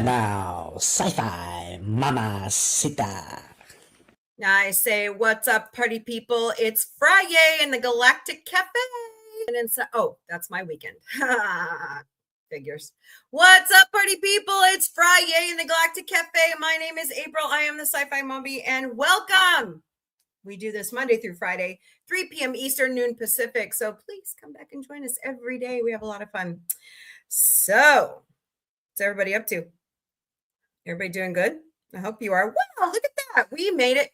And now, sci-fi mamacita. I say, what's up, party people? It's FriYAY in the Galactic Café. And oh, that's my weekend. Figures. What's up, party people? It's FriYAY in the Galactic Café. My name is April. I am the Sci-Fi Mombie, and welcome. We do this Monday through Friday, 3 p.m. Eastern, noon Pacific. So please come back and join us every day. We have a lot of fun. So, what's everybody up to? Everybody doing good? I hope you are. Wow, look at that. We made it.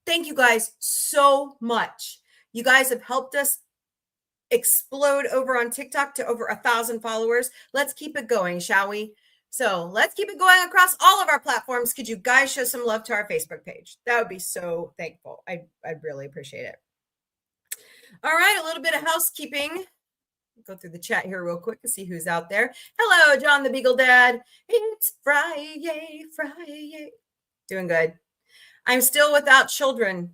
Thank you guys so much. You guys have helped us explode over on TikTok to over 1,000 followers. Let's keep it going, shall we? So let's keep it going across all of our platforms. Could you guys show some love to our Facebook page? That would be so thankful. I'd really appreciate it. All right, a little bit of housekeeping. Go through the chat here real quick to see who's out there. Hello, John the Beagle Dad. It's FriYAY, FriYAY. Doing good. I'm still without children.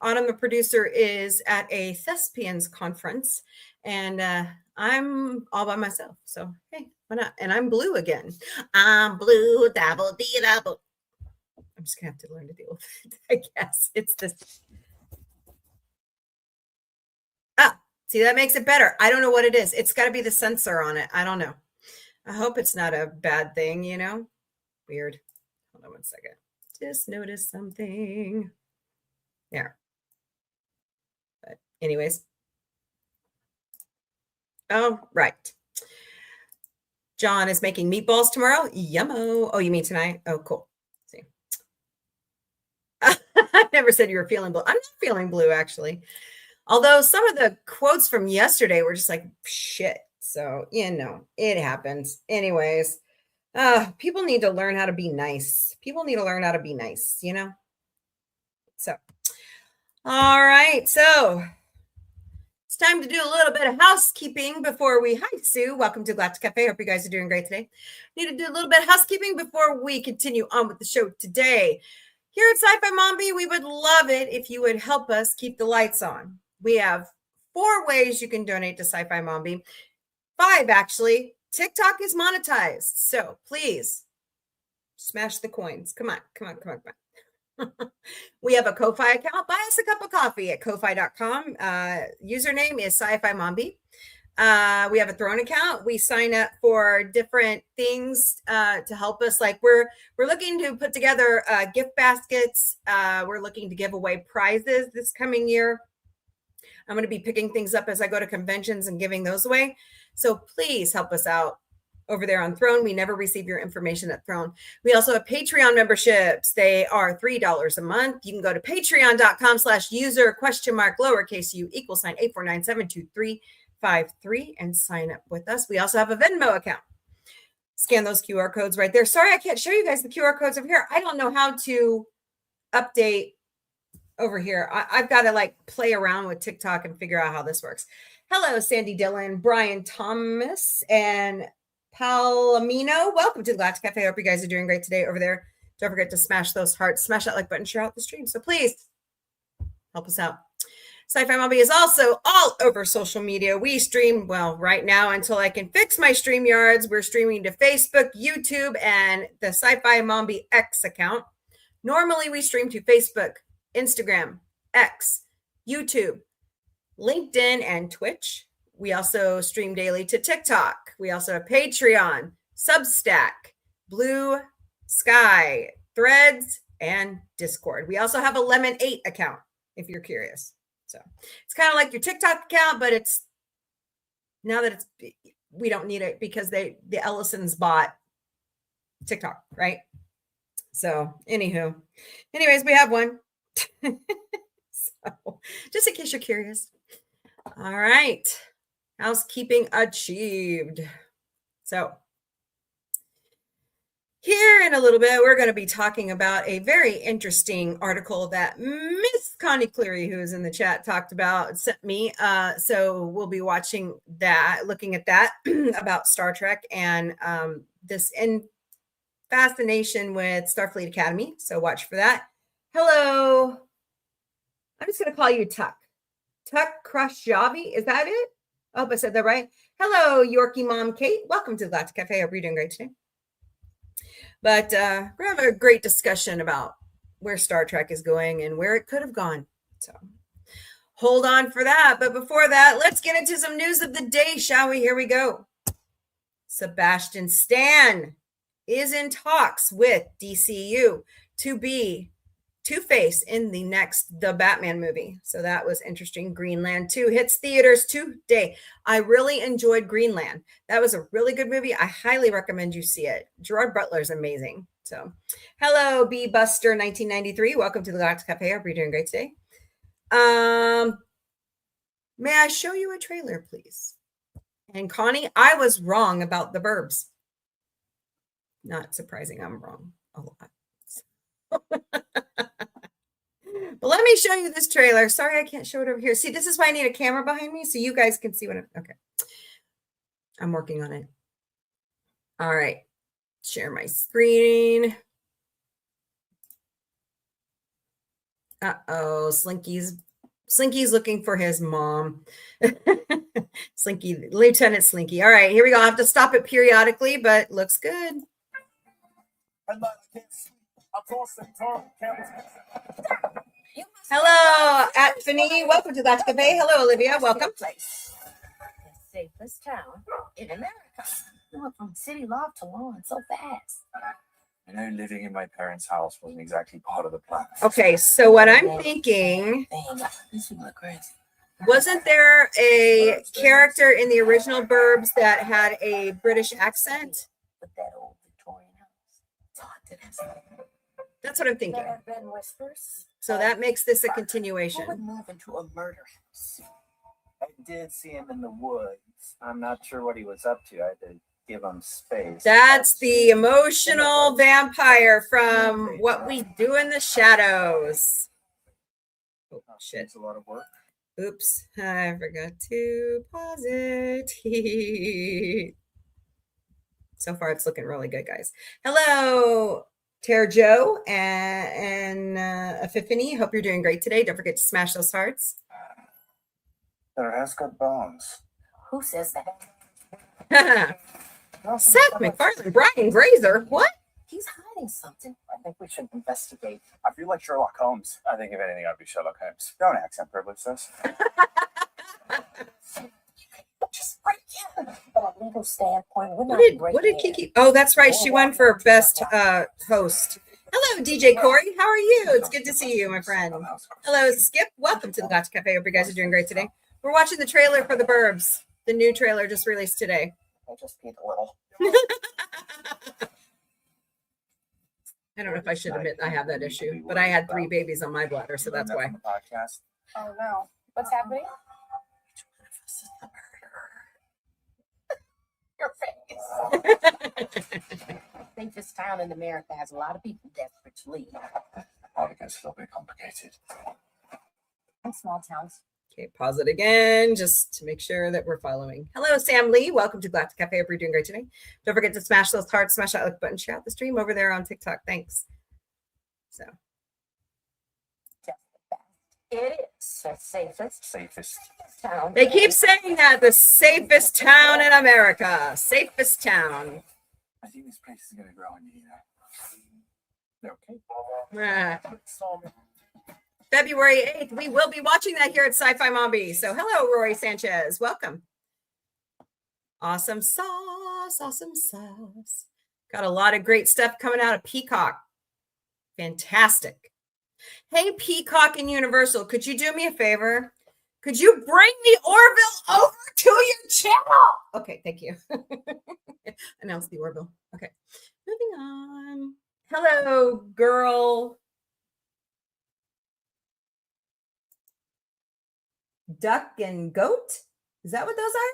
Autumn, the producer, is at a thespians conference, and I'm all by myself. So, hey, why not? And I'm blue again. I'm blue, dabble, dee, dabble. I'm just going to have to learn to deal with it, I guess. It's this. See, that makes it better. I don't know what it is. It's got to be the sensor on it. I don't know. I hope it's not a bad thing, you know? Weird. Hold on one second. Just noticed something. There. But anyways. Oh, right. John is making meatballs tomorrow. Yummo. Oh, you mean tonight? Oh, cool. Let's see. I never said you were feeling blue. I'm not feeling blue, actually. Although some of the quotes from yesterday were just like, shit. So, you know, it happens. Anyways, people need to learn how to be nice. People need to learn how to be nice, you know? So, all right. So, it's time to do a little bit of housekeeping before we, hi, Sue. Welcome to Galactic Cafe. Hope you guys are doing great today. Need to do a little bit of housekeeping before we continue on with the show today. Here at Sci-Fi Mombie, we would love it if you would help us keep the lights on. We have 4 ways you can donate to Sci-Fi Mombie. 5, actually. TikTok is monetized. So please smash the coins. Come on. We have a Ko-Fi account. Buy us a cup of coffee at ko-fi.com. Username is Sci-Fi Mombie. We have a Throne account. We sign up for different things to help us. Like we're looking to put together gift baskets. We're looking to give away prizes this coming year. I'm going to be picking things up as I go to conventions and giving those away. So please help us out over there on Throne. We never receive your information at Throne. We also have Patreon memberships. They are $3 a month. You can go to patreon.com/user $849-72353 and sign up with us. We also have a Venmo account. Scan those QR codes right there. Sorry, I can't show you guys the QR codes over here. I don't know how to update over here. I've got to like play around with TikTok and figure out how this works. Hello, Sandy Dillon, Brian Thomas, and Palomino. Welcome to the Galactic Cafe. I hope you guys are doing great today over there. Don't forget to smash those hearts, smash that like button, share out the stream. So please help us out. Sci-Fi Mombie is also all over social media. We stream, well, right now until I can fix my StreamYards. We're streaming to Facebook, YouTube, and the Sci-Fi Mombie X account. Normally we stream to Facebook, Instagram, X, YouTube, LinkedIn, and Twitch. We also stream daily to TikTok. We also have Patreon, Substack, Blue Sky, Threads, and Discord. We also have a Lemon 8 account, if you're curious. So it's kind of like your TikTok account, but it's now that we don't need it because the Ellisons bought TikTok, right? So anyways, we have one. So just in case you're curious. All right. Housekeeping achieved. So here in a little bit, we're going to be talking about a very interesting article that Miss Connie Cleary, who is in the chat, talked about, sent me. So we'll be watching that, looking at that about Star Trek and this fascination with Starfleet Academy. So watch for that. Hello. I'm just going to call you Tuck. Tuck Krashjavi. Is that it? I hope I said that right. Hello, Yorkie Mom Kate. Welcome to the Galactic Cafe. I hope you're doing great today. But we're having a great discussion about where Star Trek is going and where it could have gone. So hold on for that. But before that, let's get into some news of the day, shall we? Here we go. Sebastian Stan is in talks with DCU to be Two-Face in the next The Batman movie. So that was interesting. Greenland 2 hits theaters today. I really enjoyed Greenland. That was a really good movie. I highly recommend you see it. Gerard Butler is amazing. So hello, B Buster 1993. Welcome to the Galactic Café. Hope you're doing great today. May I show you a trailer, please? And Connie, I was wrong about the verbs. Not surprising, I'm wrong a lot. But let me show you this trailer. Sorry, I can't show it over here. See, this is why I need a camera behind me so you guys can see what I'm, okay. I'm working on it. All right. Share my screen. Uh-oh, Slinky's looking for his mom. Slinky, Lieutenant Slinky. All right, here we go. I'll have to stop it periodically, but looks good. Hello, at Finney. Welcome to Galactic Café. Hello, Olivia. Welcome. The safest town in America. You went from city loft to lawn so fast. I know living in my parents' house wasn't exactly part of the plan. Okay, so what I'm thinking, These people are crazy. wasn't there a character in the original Burbs that had a British accent? With that old Victorian house. It's haunted. That's what I'm thinking. There have been whispers. So that makes this a Who continuation. would move into a murder house? I did see him in the woods. I'm not sure what he was up to. I had to give him space. That's the emotional vampire from What We Do in the Shadows. Oh, shit. It's a lot of work. Oops, I forgot to pause it. So far, it's looking really good, guys. Hello, Tara Joe and Epiphany. Hope you're doing great today. Don't forget to smash those hearts. There has got bones. Who says that? Seth MacFarlane, Brian Grazer. What? He's hiding something. I think we should investigate. I feel like Sherlock Holmes. I think if anything, I'd be Sherlock Holmes. Don't accent privilege this. Just right here. From a legal standpoint, we're not What did Kiki? Oh, that's right. She won for best host. Hello, DJ Corey. How are you? It's good to see you, my friend. Hello, Skip. Welcome to the Galactic Cafe. Hope you guys are doing great today. We're watching the trailer for The Burbs. The new trailer just released today. I just peed a little. I don't know if I should admit I have that issue, but I had 3 babies on my bladder, so that's why. Podcast. Oh no. What's happening? Your face. I think this town in America has a lot of people desperate to leave. Probably gets a little bit complicated. And small towns. Okay, pause it again just to make sure that we're following. Hello, Sam Lee. Welcome to Galactic Cafe. Hope you're doing great today. Don't forget to smash those hearts, smash that like button, share out the stream over there on TikTok. Thanks. So, It is the Safest. town. they keep saying that the safest town in America. Safest town. I think this place is going to grow on you. Okay. Ah. February 8th, we will be watching that here at Sci-Fi Mombie. So hello, Rory Sanchez. Welcome. Awesome sauce. Awesome sauce. Got a lot of great stuff coming out of Peacock. Fantastic. Hey, Peacock and Universal, could you do me a favor? Could you bring the Orville over to your channel? Okay, thank you. Announce the Orville. Okay, moving on. Hello, girl. Duck and goat? Is that what those are?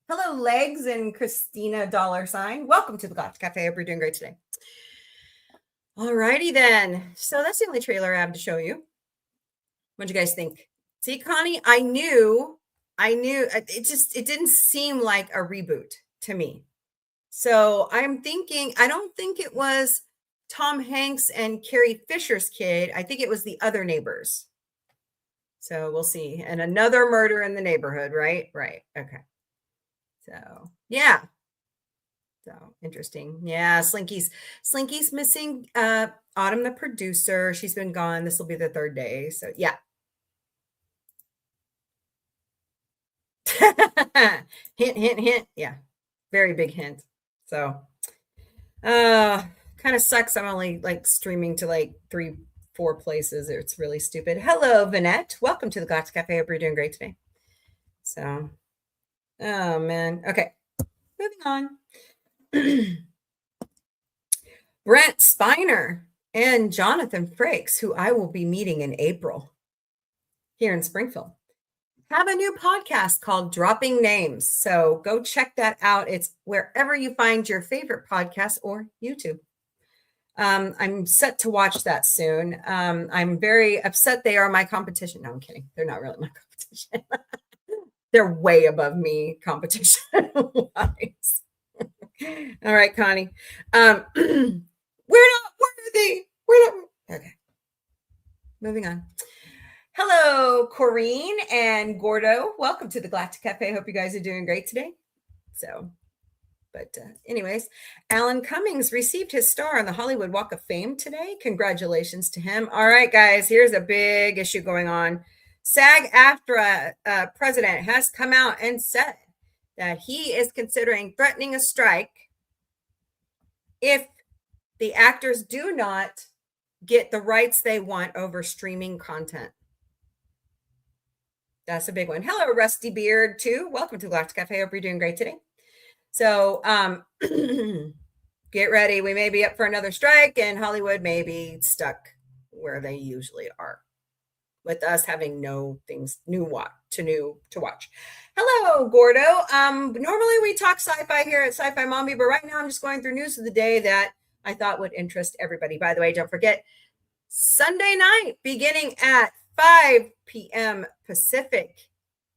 Hello, Legs and Christina $. Welcome to the Galactic Cafe. Hope you're doing great today. All righty then. So that's the only trailer I have to show you. What do you guys think? See, Connie, I knew it didn't seem like a reboot to me. So I'm thinking, I don't think it was Tom Hanks and Carrie Fisher's kid. I think it was the other neighbors. So we'll see. And another murder in the neighborhood, right? Right. Okay. So yeah. So interesting. Yeah, Slinky's missing Autumn, the producer. She's been gone. This will be the third day. So yeah. Hint, hint, hint. Yeah. Very big hint. So kind of sucks. I'm only like streaming to like 3-4 places. It's really stupid. Hello, Vanette. Welcome to the Galactic Cafe. Hope you're doing great today. So oh man. Okay. Moving on. Brent Spiner and Jonathan Frakes, who I will be meeting in April here in Springfield, have a new podcast called Dropping Names. So go check that out. It's wherever you find your favorite podcast or YouTube. I'm set to watch that soon. I'm very upset they are my competition. No, I'm kidding. They're not really my competition. They're way above me competition wise. All right, Connie. We're not worthy. We're not. Okay. Moving on. Hello, Corrine and Gordo. Welcome to the Galactic Cafe. Hope you guys are doing great today. So, but anyways, Alan Cummings received his star on the Hollywood Walk of Fame today. Congratulations to him. All right, guys, here's a big issue going on. SAG-AFTRA president has come out and said that he is considering threatening a strike if the actors do not get the rights they want over streaming content. That's a big one. Hello, Rusty Beard, too. Welcome to Galactic Cafe. Hope you're doing great today. So get ready. We may be up for another strike, and Hollywood may be stuck where they usually are, with us having no things to watch. Hello, Gordo. Normally we talk sci-fi here at Sci-Fi Mombie, but right now I'm just going through news of the day that I thought would interest everybody. By the way, don't forget, Sunday night, beginning at 5 p.m. Pacific.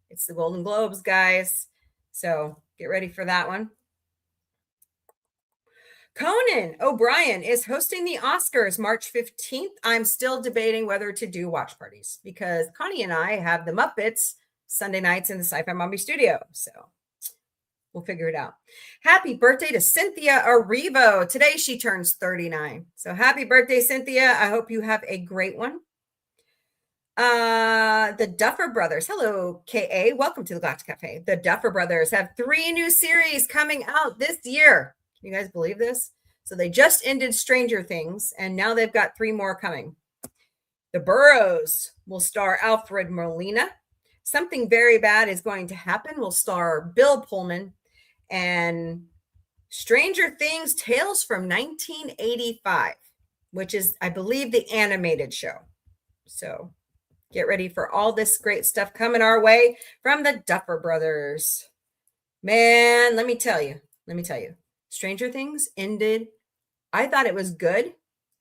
It's the Golden Globes, guys. So get ready for that one. Conan O'Brien is hosting the Oscars March 15th. I'm still debating whether to do watch parties because Connie and I have the Muppets Sunday nights in the Sci-Fi Mombie studio. So we'll figure it out. Happy birthday to Cynthia Arrivo. Today she turns 39. So happy birthday, Cynthia. I hope you have a great one. The Duffer Brothers. Hello, KA. Welcome to the Galactic Cafe. The Duffer Brothers have 3 new series coming out this year. Can you guys believe this? So they just ended Stranger Things, and now they've got 3 more coming. The Burrows will star Alfred Molina. Something Very Bad is Going to Happen will star Bill Pullman. And Stranger Things Tales from 1985, which is, I believe, the animated show. So get ready for all this great stuff coming our way from the Duffer Brothers. Man, let me tell you. Stranger Things ended. I thought it was good,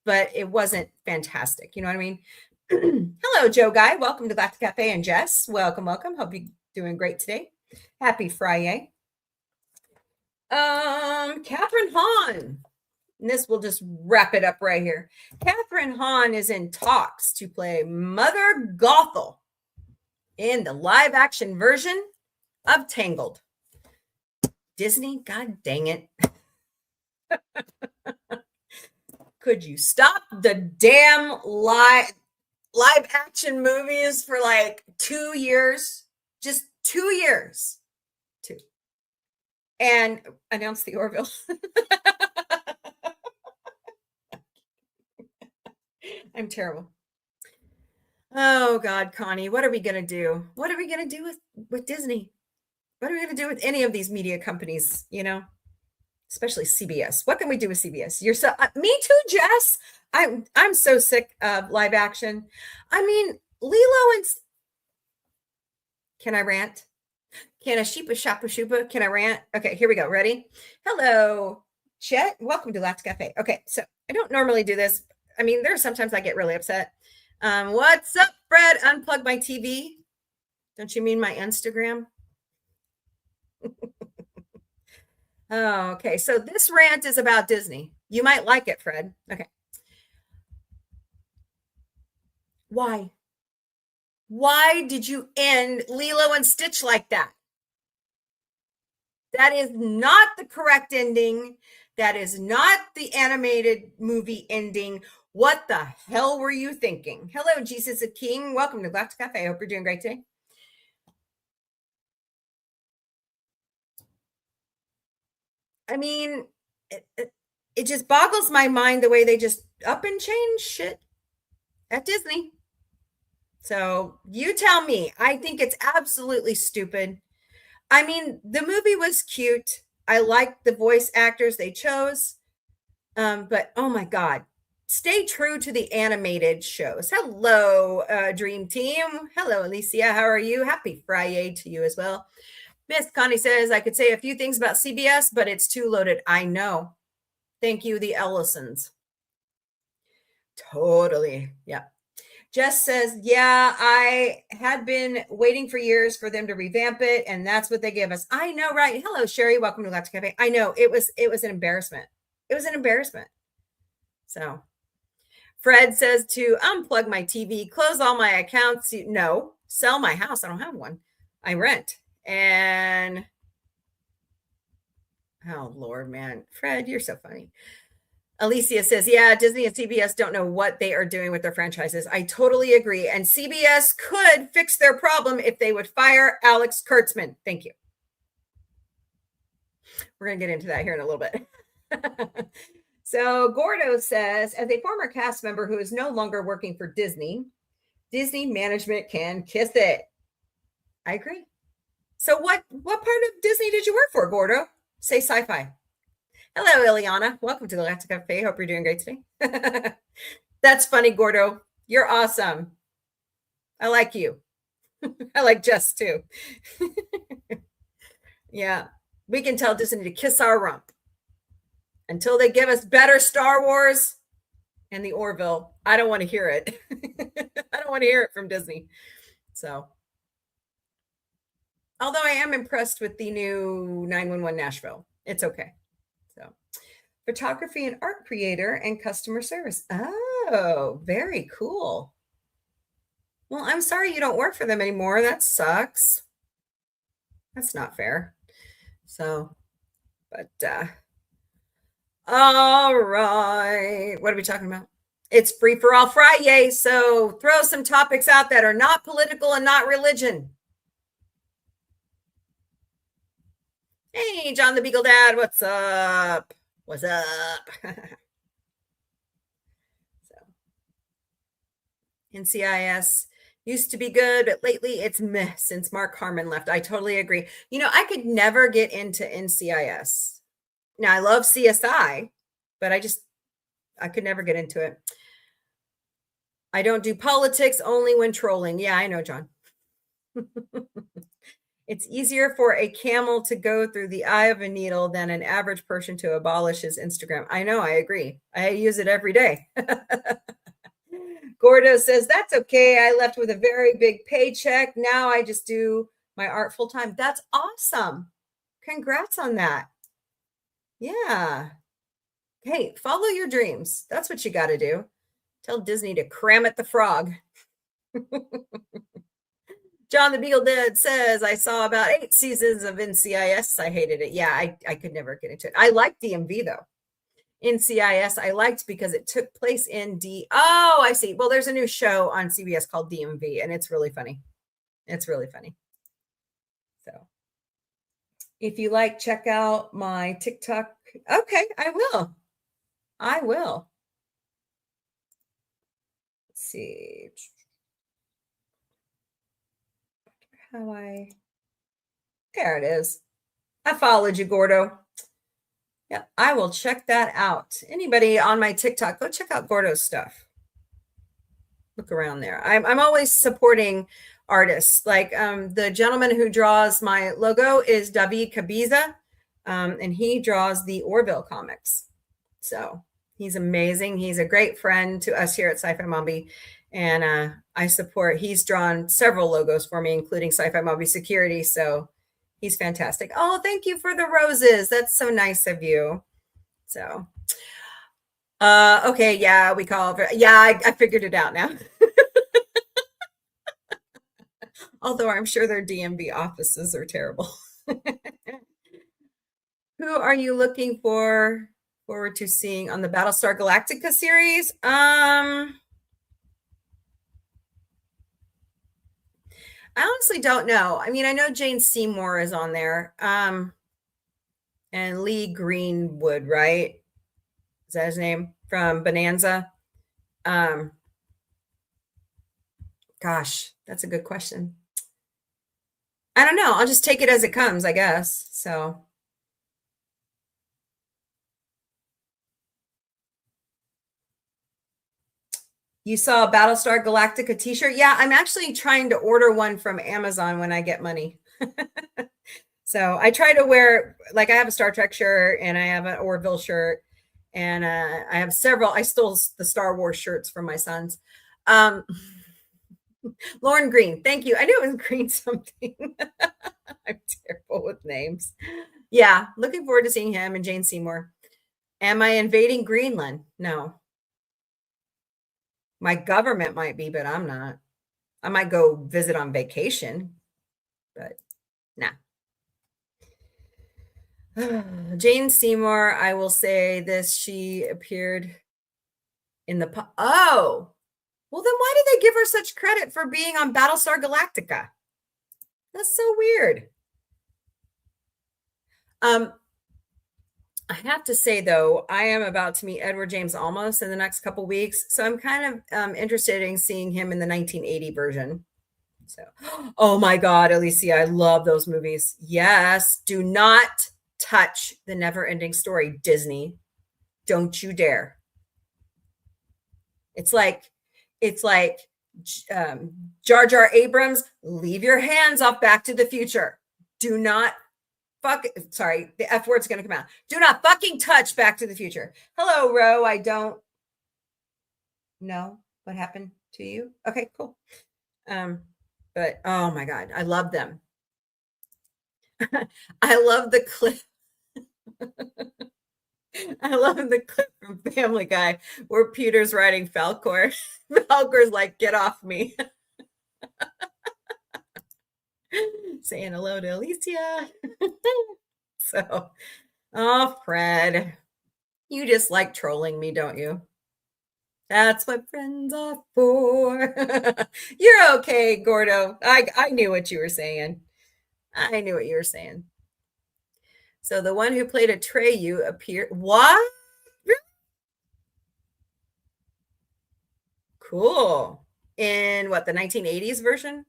but it wasn't fantastic. You know what I mean? Hello, Joe Guy. Welcome to Galactic Cafe, and Jess. Welcome. Hope you're doing great today. Happy FriYAY. Catherine Hahn. And this will just wrap it up right here. Catherine Hahn is in talks to play Mother Gothel in the live action version of Tangled. Disney, god dang it. Could you stop the damn live action movies for like 2 years? Just 2 years. 2. And announce the Orville. I'm terrible. Oh God, Connie, what are we gonna do? What are we gonna do with Disney? What are we gonna do with any of these media companies? You know, especially CBS. What can we do with CBS? You're so me too, Jess. I'm so sick of live action. I mean, Lilo and can I rant? Can a sheepa shoppa shupa? Can I rant? Okay, here we go. Ready? Hello, Chet. Welcome to Galactic Cafe. Okay, so I don't normally do this. I mean, there's sometimes I get really upset. What's up, Fred? Unplug my TV. Don't you mean my Instagram? Oh, okay. So this rant is about Disney. You might like it, Fred. Okay. Why? Why did you end Lilo and Stitch like that? That is not the correct ending. That is not the animated movie ending. What the hell were you thinking? Hello, Jesus is King. Welcome to Galactic Café. I hope you're doing great today. I mean, it just boggles my mind the way they just up and change shit at Disney. So you tell me. I think it's absolutely stupid. I mean, the movie was cute. I liked the voice actors they chose. But oh my God, stay true to the animated shows. Hello, Dream Team. Hello, Alicia. How are you? Happy Friday to you as well. Miss Connie says, I could say a few things about CBS, but it's too loaded. I know. Thank you, the Ellisons. Totally. Yeah. Jess says, yeah, I had been waiting for years for them to revamp it, and that's what they gave us. I know, right? Hello, Sherry. Welcome to Galactic Cafe. I know it was an embarrassment. It was an embarrassment. So Fred says to unplug my TV, close all my accounts. No, sell my house. I don't have one. I rent. And oh, Lord, man. Fred, you're so funny. Alicia says, yeah, Disney and CBS don't know what they are doing with their franchises. I totally agree. And CBS could fix their problem if they would fire Alex Kurtzman. Thank you. We're going to get into that here in a little bit. So Gordo says, as a former cast member who is no longer working for Disney, Disney management can kiss it. I agree. So what part of Disney did you work for, Gordo? Say sci-fi. Hello, Ileana. Welcome to the Galactic Cafe. Hope you're doing great today. That's funny, Gordo. You're awesome. I like you. I like Jess too. Yeah. We can tell Disney to kiss our rump. Until they give us better Star Wars and the Orville, I don't want to hear it. I don't want to hear it from Disney. So, although I am impressed with the new 911 Nashville, it's okay. So, photography and art creator and customer service. Oh, very cool. Well, I'm sorry you don't work for them anymore. That sucks. That's not fair. So, but all right. What are we talking about? It's free for all FriYAY. So throw some topics out that are not political and not religion. Hey, John the Beagle Dad. What's up? What's up? So, NCIS used to be good, but lately it's meh since Mark Harmon left. I totally agree. You know, I could never get into NCIS. Now, I love CSI, but I could never get into it. I don't do politics, only when trolling. Yeah, I know, John. It's easier for a camel to go through the eye of a needle than an average person to abolish his Instagram. I know, I agree. I use it every day. Gordo says, that's okay. I left with a very big paycheck. Now I just do my art full time. That's awesome. Congrats on that. Yeah. Hey, follow your dreams. That's what you got to do. Tell Disney to cram it the frog. John the Beagle Dead says, I saw about 8 seasons of NCIS. I hated it. Yeah, I could never get into it. I liked DMV, though. NCIS, I liked because it took place in Oh, I see. Well, there's a new show on CBS called DMV, and it's really funny. It's really funny. So if you like, check out my TikTok. Okay, I will. I will. Let's see. There it is. I followed you, Gordo. Yeah, I will check that out. Anybody on my TikTok, go check out Gordo's stuff. Look around there. I'm always supporting artists. Like the gentleman who draws my logo is David Cabiza, and he draws the Orville comics. So he's amazing. He's a great friend to us here at Sci-Fi Mombie, and I support. He's drawn several logos for me, including Sci-Fi Mombie Security. So he's fantastic. Oh, thank you for the roses. That's so nice of you. So, okay, yeah, we call it. Yeah, I figured it out now. Although I'm sure their DMV offices are terrible. Who are you looking forward to seeing on the Battlestar Galactica series? I honestly don't know. I mean, I know Jane Seymour is on there. And Lee Greenwood, right? Is that his name? From Bonanza. Gosh, that's a good question. I don't know. I'll just take it as it comes, I guess. So you saw a Battlestar Galactica t-shirt? Yeah, I'm actually trying to order one from Amazon when I get money. So I try to wear, like I have a Star Trek shirt and I have an Orville shirt and I have several. I stole the Star Wars shirts from my sons. Lauren Green, thank you. I knew it was Green something. I'm terrible with names. Yeah, looking forward to seeing him and Jane Seymour. Am I invading Greenland? No. My government might be, but I'm not. I might go visit on vacation, but nah. Jane Seymour, I will say this. She appeared in the... Oh! Well, then why did they give her such credit for being on Battlestar Galactica? That's so weird. I have to say, though, I am about to meet Edward James Olmos in the next couple weeks. So I'm kind of interested in seeing him in the 1980 version. So, oh my God, Alicia, I love those movies. Yes, do not touch the never-ending story, Disney. Don't you dare. It's like Jar Jar Abrams, leave your hands off Back to the Future. Do not sorry, the F word's going to come out. Do not fucking touch Back to the Future. Hello, Ro. I don't know what happened to you. Okay, cool. But oh my God, I love them. I love the clip. I love the clip from Family Guy where Peter's riding Falcor. Falcor's like, get off me. Saying hello to Alicia. So, oh, Fred, you just like trolling me, don't you? That's what friends are for. You're okay, Gordo. I knew what you were saying. I knew what you were saying. So the one who played Atreyu appeared. What? Cool. In what, the 1980s version?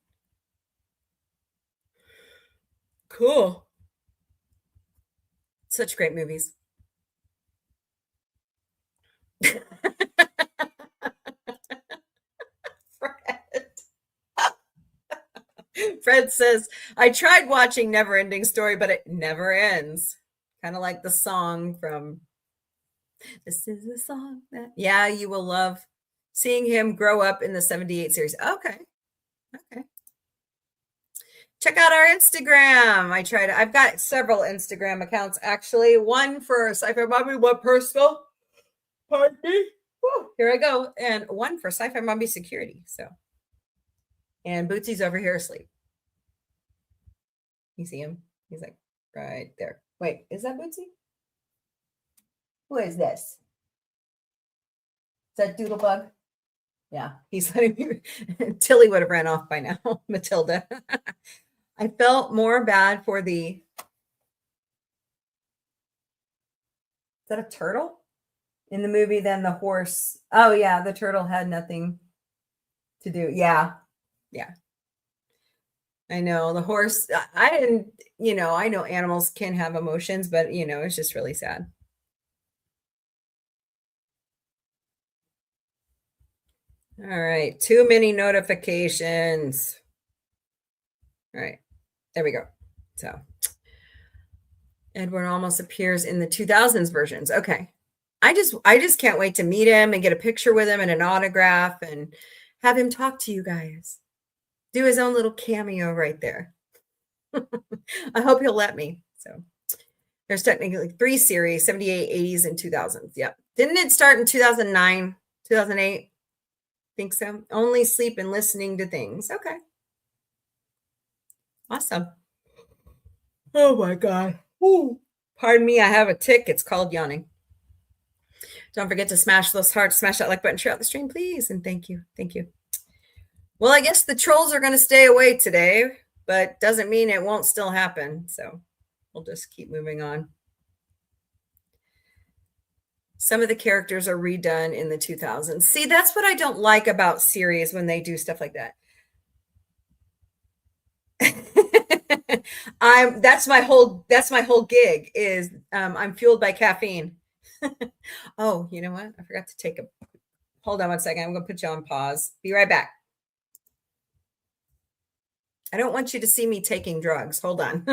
Cool. Such great movies. Fred says, I tried watching Never Ending Story, but it never ends. Kind of like the song from This Is a Song That, yeah, you will love seeing him grow up in the 78 series. Okay. Check out our Instagram. I've got several Instagram accounts, actually. One for Sci-Fi Mombie, one personal. Pardon me. Woo, here I go. And one for Sci-Fi Mombie Security. So, and Bootsy's over here asleep. You see him? He's like right there. Wait, is that Bootsy? Who is this? Is that Doodlebug? Yeah, he's letting me. Tilly would have ran off by now. Matilda. I felt more bad for the. Is that a turtle in the movie than the horse? Oh yeah, the turtle had nothing to do. Yeah. I know the horse. I didn't. I know animals can have emotions, but it's just really sad. All right, too many notifications. All right, there we go. So Edward almost appears in the 2000s versions. Okay, I just can't wait to meet him and get a picture with him and an autograph and have him talk to you guys. Do his own little cameo right there. I hope he'll let me. So there's technically 3 series, 78, 80s, and 2000s. Yep. Didn't it start in 2009, 2008? Think so. Only sleep and listening to things. Okay. Awesome. Oh my God. Ooh, Pardon me, I have a tick. It's called yawning. Don't forget to smash those hearts, smash that like button, share out the stream, please. And thank you. Thank you. Well, I guess the trolls are going to stay away today, but doesn't mean it won't still happen. So we'll just keep moving on. Some of the characters are redone in the 2000s. See, that's what I don't like about series when they do stuff like that. That's my whole gig is I'm fueled by caffeine. Oh, you know what? I forgot to take a hold on one second. I'm gonna put you on pause. Be right back. I don't want you to see me taking drugs. Hold on.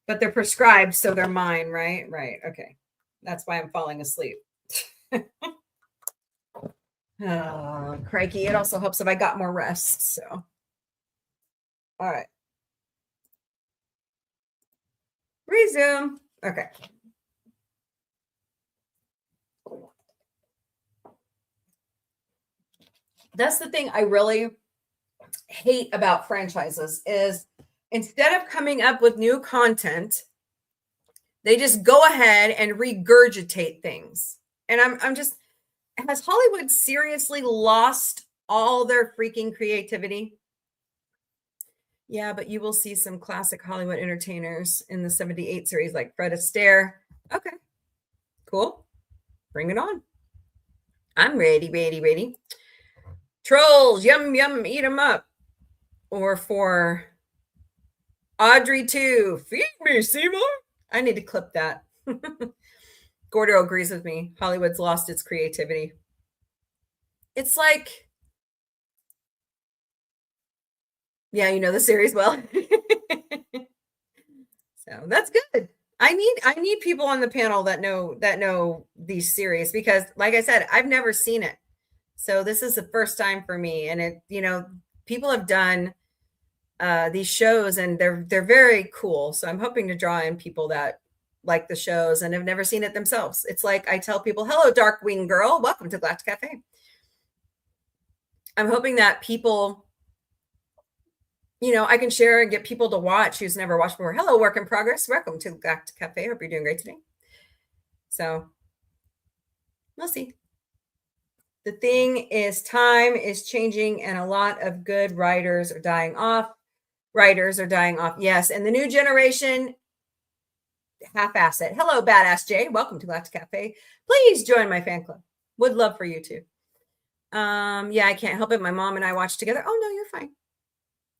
But they're prescribed, so they're mine, right? Right. Okay. That's why I'm falling asleep. Oh, crikey. It also helps if I got more rest. So, all right. Resume. Okay. That's the thing I really hate about franchises is instead of coming up with new content, they just go ahead and regurgitate things. And I'm just, has Hollywood seriously lost all their freaking creativity? Yeah, but you will see some classic Hollywood entertainers in the 78 series like Fred Astaire. Okay, cool. Bring it on. I'm ready. Trolls, yum, yum, eat them up. Or for Audrey 2, feed me, Seymour. I need to clip that. Gordo agrees with me. Hollywood's lost its creativity. It's like, yeah, you know the series well. So that's good. I need people on the panel that know these series because, like I said, I've never seen it. So this is the first time for me. And it, you know, people have done these shows and they're very cool. So I'm hoping to draw in people that like the shows and have never seen it themselves. It's like I tell people, hello, Darkwing Girl, welcome to Galactic Cafe. I'm hoping that people, you know, I can share and get people to watch who's never watched before. Hello, work in progress. Welcome to Galactic Cafe. Hope you're doing great today. So we'll see. The thing is, time is changing and a lot of good writers are dying off. Yes. And the new generation, half-ass it. Hello, Badass Jay. Welcome to Galactic Cafe. Please join my fan club. Would love for you to. Yeah, I can't help it. My mom and I watch together. Oh, no, you're fine.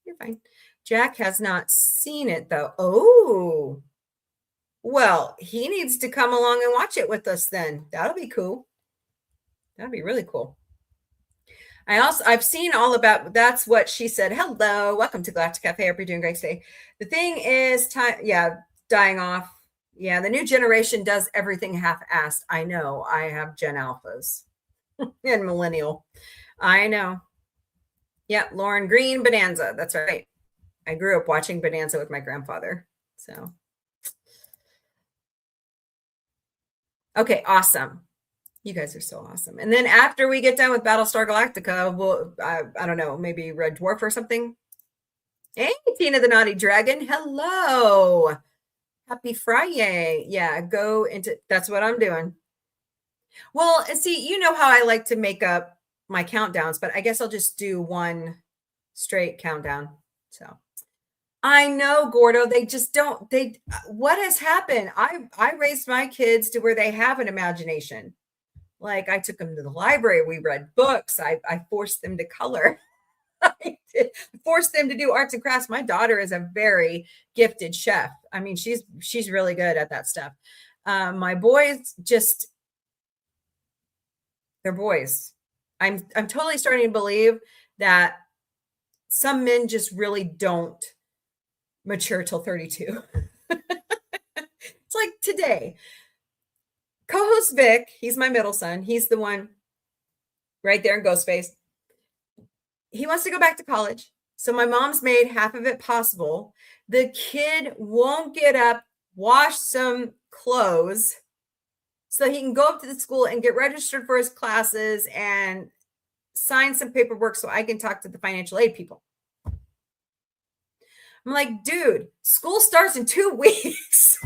You're fine. Jack has not seen it, though. Oh, well, he needs to come along and watch it with us then. That'll be cool. That'd be really cool. I've seen all about, that's what she said. Hello, welcome to Galactic Cafe. Hope you're doing great today. The thing is, time, yeah, dying off. Yeah, the new generation does everything half-assed. I know. I have Gen Alphas and millennial. I know. Yeah, Lauren Green, Bonanza. That's right. I grew up watching Bonanza with my grandfather. So, okay, awesome. You guys are so awesome. And then after we get done with Battlestar Galactica, we'll, I don't know, maybe Red Dwarf or something. Hey, Tina the Naughty Dragon. Hello. Happy FriYAY. Yeah, go into, that's what I'm doing. Well, and see, you know how I like to make up my countdowns, but I guess I'll just do one straight countdown. So I know, Gordo, they just don't, what has happened? I raised my kids to where they have an imagination. Like I took them to the library. We read books. I forced them to color. I forced them to do arts and crafts. My daughter is a very gifted chef. I mean, she's really good at that stuff. My boys just, they're boys. I'm totally starting to believe that some men just really don't mature till 32. It's like today. Co-host Vic, he's my middle son. He's the one right there in Ghostface. He wants to go back to college. So my mom's made half of it possible. The kid won't get up, wash some clothes so he can go up to the school and get registered for his classes and sign some paperwork so I can talk to the financial aid people. I'm like, dude, school starts in 2 weeks.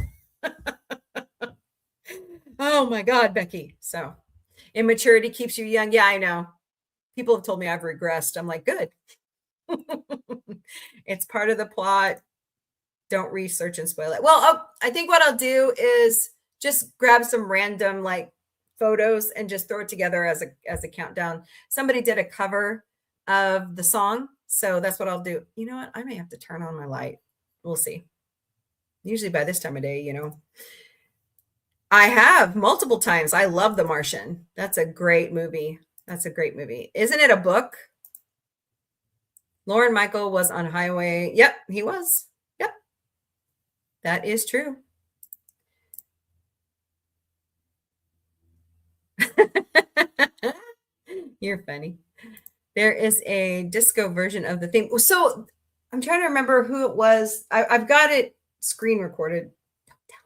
Oh my God, Becky. So immaturity keeps you young. Yeah, I know. People have told me I've regressed. I'm like, good. It's part of the plot. Don't research and spoil it. Well, I think what I'll do is just grab some random like photos and just throw it together as a countdown. Somebody did a cover of the song, so that's what I'll do. You know what? I may have to turn on my light. We'll see. Usually by this time of day, I have multiple times. I love The Martian. That's a great movie. That's a great movie. Isn't it a book? Lauren Michael was on Highway. Yep, he was. Yep. That is true. You're funny. There is a disco version of the theme. So I'm trying to remember who it was. I've got it screen recorded. Don't tell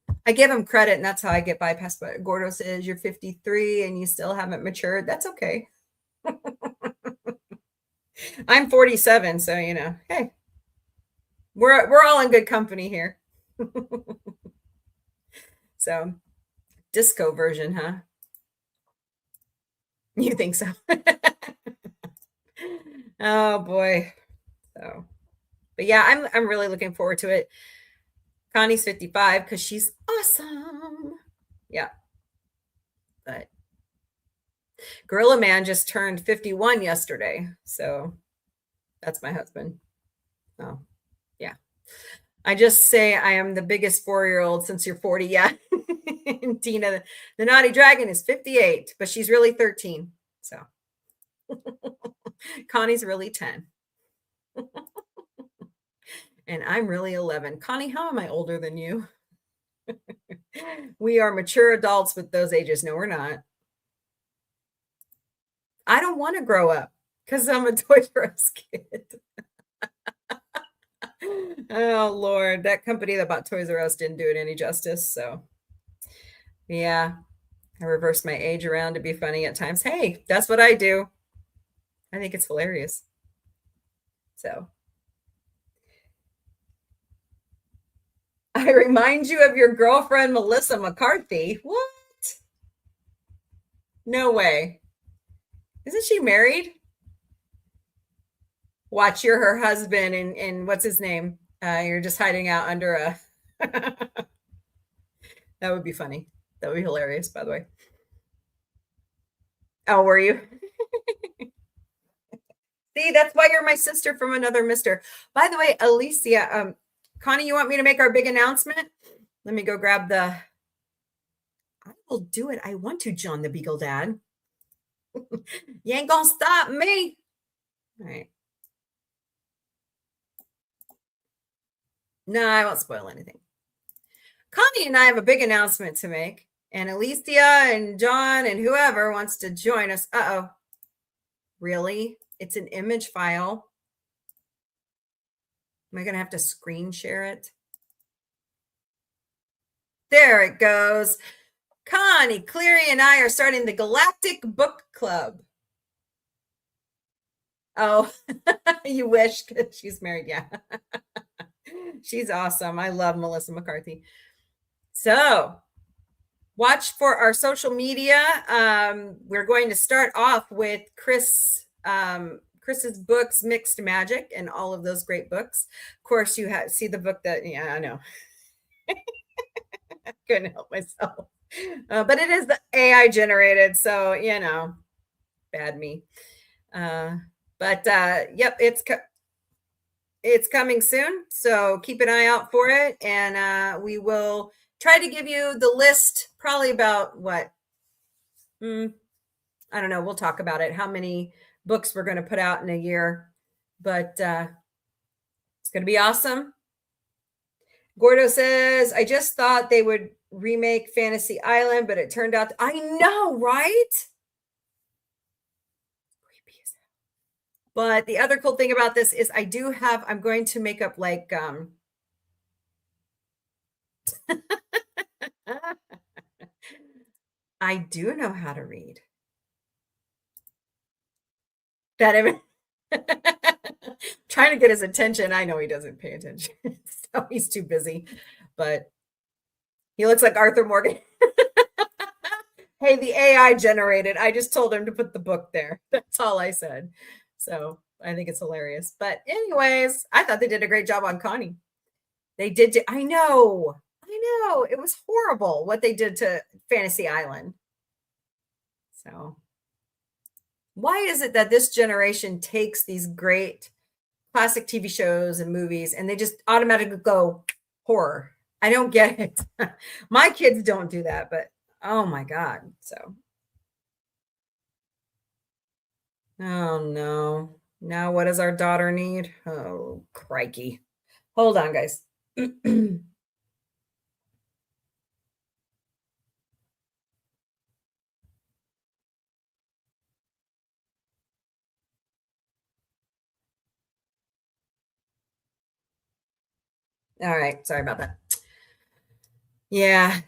him. I give him credit, and that's how I get bypassed. But Gordo says you're 53 and you still haven't matured. That's okay. I'm 47, so hey, we're all in good company here. So, disco version, huh? You think so? Oh boy. So, but yeah, I'm really looking forward to it. Connie's 55 because she's awesome. Yeah. But Gorilla Man just turned 51 yesterday. So that's my husband. Oh, yeah. I just say I am the biggest 4-year-old since you're 40. Yeah. And Tina, the naughty dragon, is 58, but she's really 13. So Connie's really 10. And I'm really 11. Connie, how am I older than you? We are mature adults with those ages. No, we're not. I don't want to grow up because I'm a Toys R Us kid. Oh, Lord. That company that bought Toys R Us didn't do it any justice. So, yeah, I reversed my age around to be funny at times. Hey, that's what I do. I think it's hilarious. So, I remind you of your girlfriend, Melissa McCarthy. What? No way. Isn't she married? Watch, you're her husband, and what's his name? You're just hiding out under a. That would be funny. That would be hilarious, by the way. Oh, were you? See, that's why you're my sister from another mister. By the way, Alicia, Connie, you want me to make our big announcement? Let me go grab the. I will do it. I want to, John the Beagle Dad. You ain't gonna stop me. All right. No, I won't spoil anything. Connie and I have a big announcement to make, and Alicia and John and whoever wants to join us. Uh-oh. Really? It's an image file. Am I going to have to screen share it? There it goes. Connie, Cleary, and I are starting the Galactic Book Club. Oh, you wish, because she's married. Yeah. She's awesome. I love Melissa McCarthy. So watch for our social media. We're going to start off with Chris's books, Mixed Magic, and all of those great books. Of course, you see the book that, yeah, I know. I couldn't help myself. But it is the AI generated, so, bad me. But yep, it's coming soon, so keep an eye out for it, and we will try to give you the list probably about what I don't know, we'll talk about it, how many books we're going to put out in a year, but it's going to be awesome. Gordo says, I just thought they would remake Fantasy Island, but it turned out I know, right? But the other cool thing about this is I'm going to make up like, I do know how to read. trying to get his attention. I know he doesn't pay attention, so he's too busy. But he looks like Arthur Morgan. Hey, the AI generated. I just told him to put the book there. That's all I said. So I think it's hilarious. But anyways, I thought they did a great job on Connie. They did. I know. It was horrible what they did to Fantasy Island. So why is it that this generation takes these great classic TV shows and movies and they just automatically go horror? I don't get it. My kids don't do that, but oh my God. So, oh no. Now what does our daughter need? Oh, crikey. Hold on, guys. All right. Sorry about that. Yeah.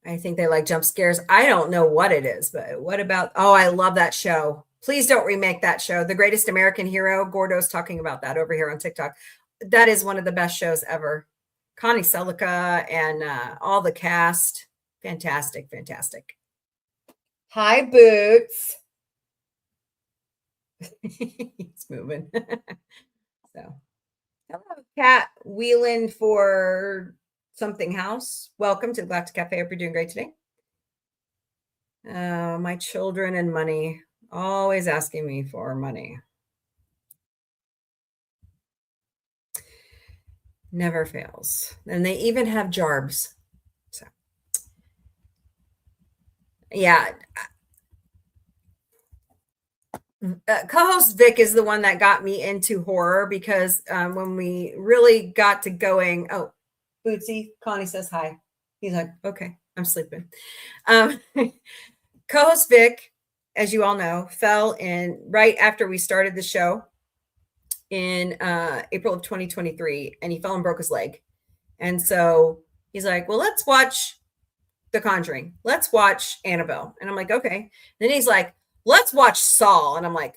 I think they like jump scares. I don't know what it is, but what about, oh, I love that show. Please don't remake that show. The Greatest American Hero. Gordo's talking about that over here on TikTok. That is one of the best shows ever. Connie Celica and all the cast. Fantastic, fantastic. Hi, Boots. He's moving. So, hello, Kat Wheeland for Something House. Welcome to the Galactic Cafe. Hope you're doing great today. My children and money. Always asking me for money. Never fails. And they even have jarbs. So, yeah. Co-host Vic is the one that got me into horror because when we really got to going, oh, Bootsy, Connie says hi. He's like, okay, I'm sleeping. Co-host Vic, as you all know, fell in right after we started the show in April of 2023, and he fell and broke his leg. And so he's like, well, let's watch The Conjuring. Let's watch Annabelle. And I'm like, okay. Then he's like, let's watch Saw. And I'm like,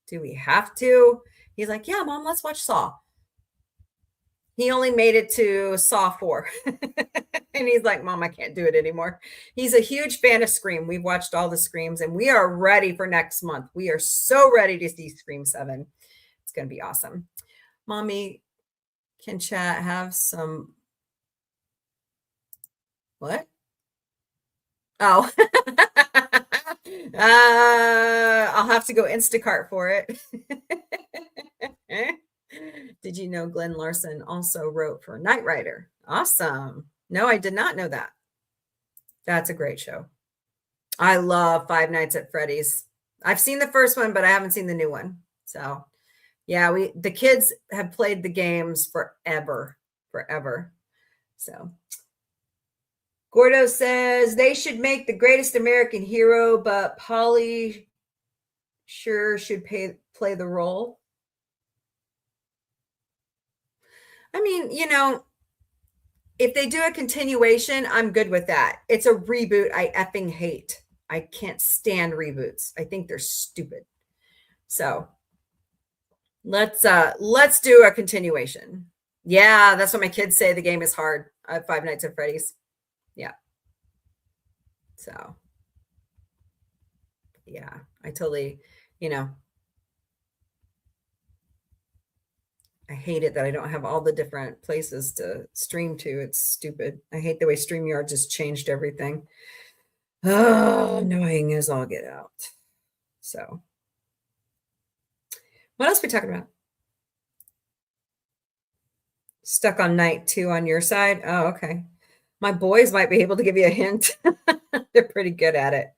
do we have to? He's like, yeah, Mom, let's watch Saw. He only made it to Saw 4. And he's like, Mom, I can't do it anymore. He's a huge fan of Scream. We've watched all the Screams and we are ready for next month. We are so ready to see Scream 7. It's going to be awesome. Mommy, can chat have some... What? Oh. I'll have to go Instacart for it. Did you know Glenn Larson also wrote for Knight Rider? Awesome. No, I did not know that. That's a great show. I love Five Nights at Freddy's. I've seen the first one, but I haven't seen the new one. So yeah, the kids have played the games forever. So Gordo says they should make The Greatest American Hero, but Polly sure should play the role. I mean, you know, if they do a continuation, I'm good with that. It's a reboot I effing hate. I can't stand reboots. I think they're stupid. So let's do a continuation. Yeah, that's what my kids say. The game is hard. Five Nights at Freddy's. Yeah. So yeah, I totally, you know, I hate it that I don't have all the different places to stream to. It's stupid. I hate the way StreamYard just changed everything. Oh, annoying as all get out. So what else are we talking about? Stuck on night 2 on your side? Oh, okay. My boys might be able to give you a hint. They're pretty good at it.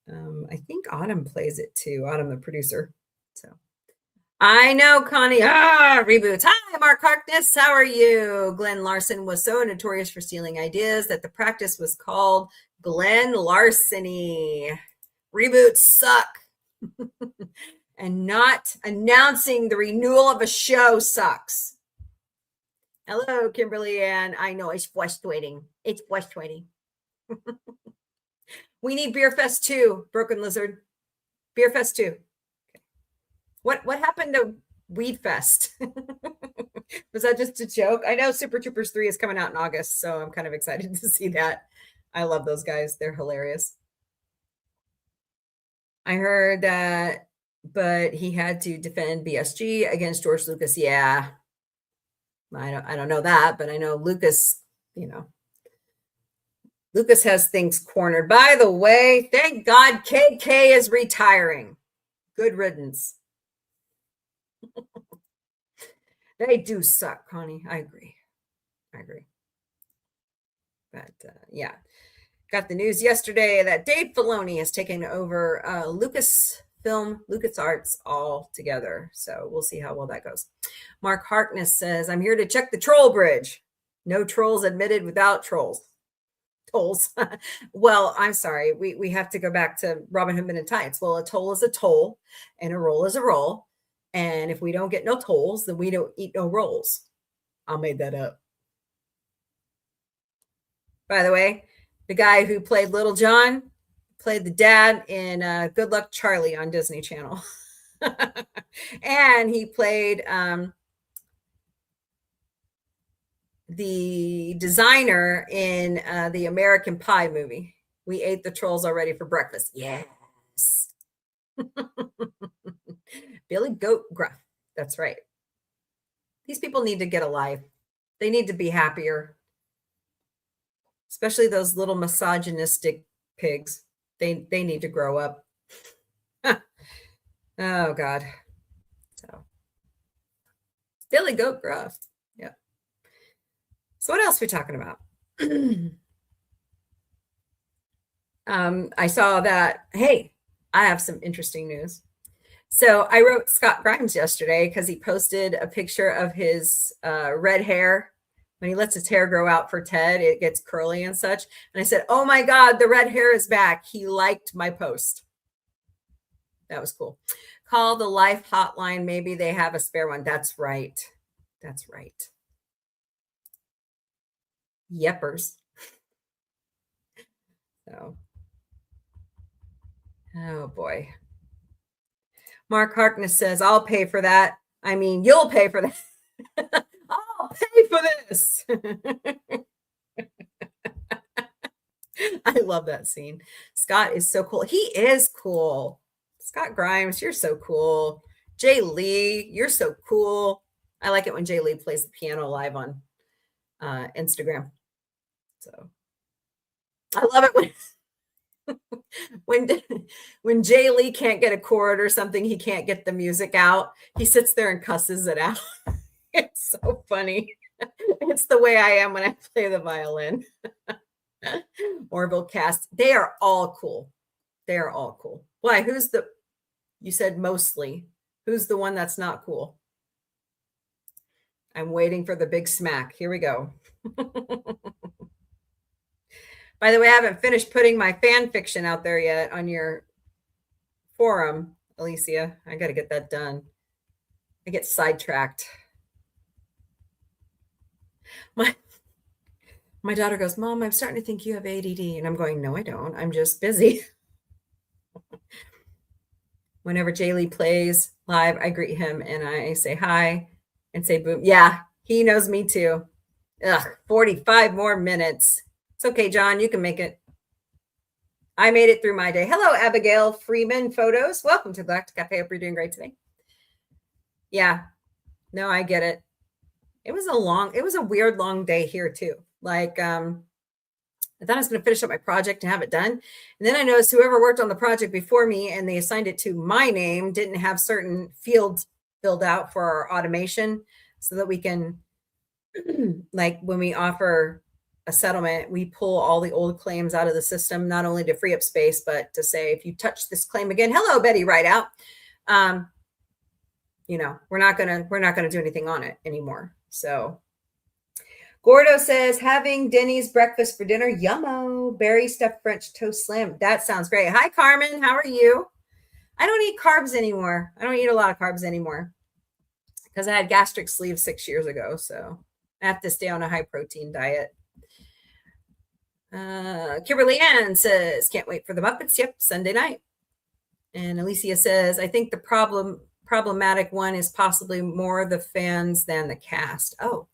I think Autumn plays it too. Autumn, the producer. So I know, Connie. Reboots. Hi, Mark Harkness. How are you? Glenn Larson was so notorious for stealing ideas that the practice was called Glenn Larceny. Reboots suck. And not announcing the renewal of a show sucks. Hello, Kimberly Ann. I know it's frustrating. It's frustrating. We need Beer Fest 2, Broken Lizard. Beer Fest 2. Okay. What happened to Weed Fest? Was that just a joke? I know Super Troopers 3 is coming out in August, so I'm kind of excited to see that. I love those guys. They're hilarious. I heard that, but he had to defend BSG against George Lucas. Yeah. I don't know that, but I know Lucas, Lucas has things cornered. By the way, thank God KK is retiring. Good riddance. They do suck, Connie. I agree. But yeah, got the news yesterday that Dave Filoni has taken over Lucasfilm, LucasArts all together. So we'll see how well that goes. Mark Harkness says, I'm here to check the troll bridge. No trolls admitted without trolls. Tolls. Well, I'm sorry. We have to go back to Robin Hood Men in Tights. Well, a toll is a toll and a roll is a roll. And if we don't get no tolls, then we don't eat no rolls. I made that up. By the way, the guy who played Little John played the dad in Good Luck Charlie on Disney Channel. And he played the designer in the American Pie movie. We ate the trolls already for breakfast. Yes. Billy Goat Gruff. That's right. These people need to get a life. They need to be happier. Especially those little misogynistic pigs. They need to grow up. Oh, God. So, Billy Goat Gruff. Yeah. So what else are we talking about? I saw that, hey, I have some interesting news. So I wrote Scott Grimes yesterday because he posted a picture of his red hair. When he lets his hair grow out for Ted, it gets curly and such. And I said, oh my God, the red hair is back. He liked my post. That was cool. Call the Life hotline. Maybe they have a spare one. That's right. That's right. Yeppers. So, oh boy. Mark Harkness says, I'll pay for that. I mean, you'll pay for that. I'll pay for this. I love that scene. Scott is so cool. He is cool. Scott Grimes, you're so cool. Jay Lee, you're so cool. I like it when Jay Lee plays the piano live on Instagram. So I love it when Jay Lee can't get a chord or something, he can't get the music out. He sits there and cusses it out. It's so funny. It's the way I am when I play the violin. Orville Cast. They are all cool. They are all cool. Why? You said mostly. Who's the one that's not cool? I'm waiting for the big smack. Here we go. By the way, I haven't finished putting my fan fiction out there yet on your forum, Alicia. I got to get that done. I get sidetracked. My daughter goes, Mom, I'm starting to think you have ADD. And I'm going, no, I don't. I'm just busy. Whenever Jay Lee plays live, I greet him and I say hi and say boom. Yeah, he knows me too. Ugh, 45 more minutes. It's okay, John. You can make it. I made it through my day. Hello, Abigail Freeman Photos. Welcome to Galactic Café. Hope you're doing great today. Yeah. No, I get it. It was a weird long day here too. Like, I thought I was going to finish up my project and have it done. And then I noticed whoever worked on the project before me and they assigned it to my name didn't have certain fields filled out for our automation so that we can, like when we offer a settlement, we pull all the old claims out of the system, not only to free up space, but to say, if you touch this claim again, hello, Betty Rideout. We're not going to do anything on it anymore. So Gordo says, having Denny's breakfast for dinner. Yummo. Berry stuffed French toast slim. That sounds great. Hi, Carmen. How are you? I don't eat carbs anymore. I don't eat a lot of carbs anymore because I had gastric sleeve 6 years ago. So I have to stay on a high protein diet. Kimberly Ann says, can't wait for the Muppets. Yep, Sunday night. And Alicia says, I think the problematic one is possibly more the fans than the cast. Oh,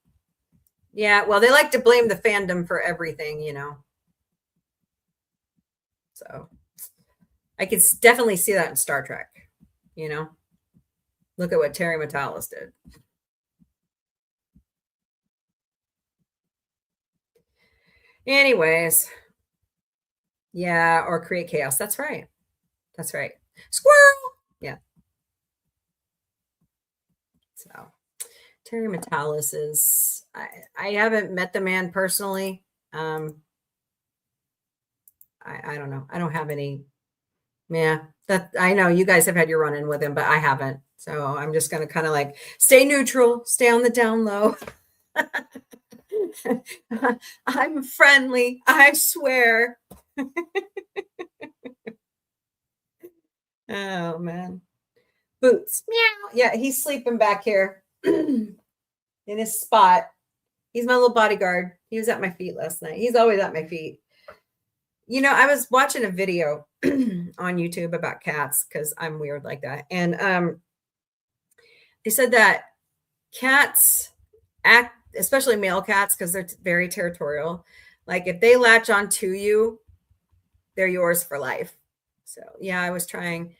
yeah. Well, they like to blame the fandom for everything, you know. So I could definitely see that in Star Trek, you know. Look at what Terry Matalas did. Anyways, yeah, or create chaos. That's right. That's right. Squirrel. Yeah. So Terry Matalas is, I haven't met the man personally. I don't know. I don't have any. Yeah, that I know you guys have had your run-in with him, but I haven't. So I'm just going to kind of like stay neutral, stay on the down low. I'm friendly, I swear. Oh man. Boots. Meow. Yeah, he's sleeping back here in his spot. He's my little bodyguard. He was at my feet last night. He's always at my feet. You know, I was watching a video on YouTube about cats because I'm weird like that. And they said that cats act, especially male cats, because they're very territorial. Like if they latch onto you, they're yours for life. So yeah, I was trying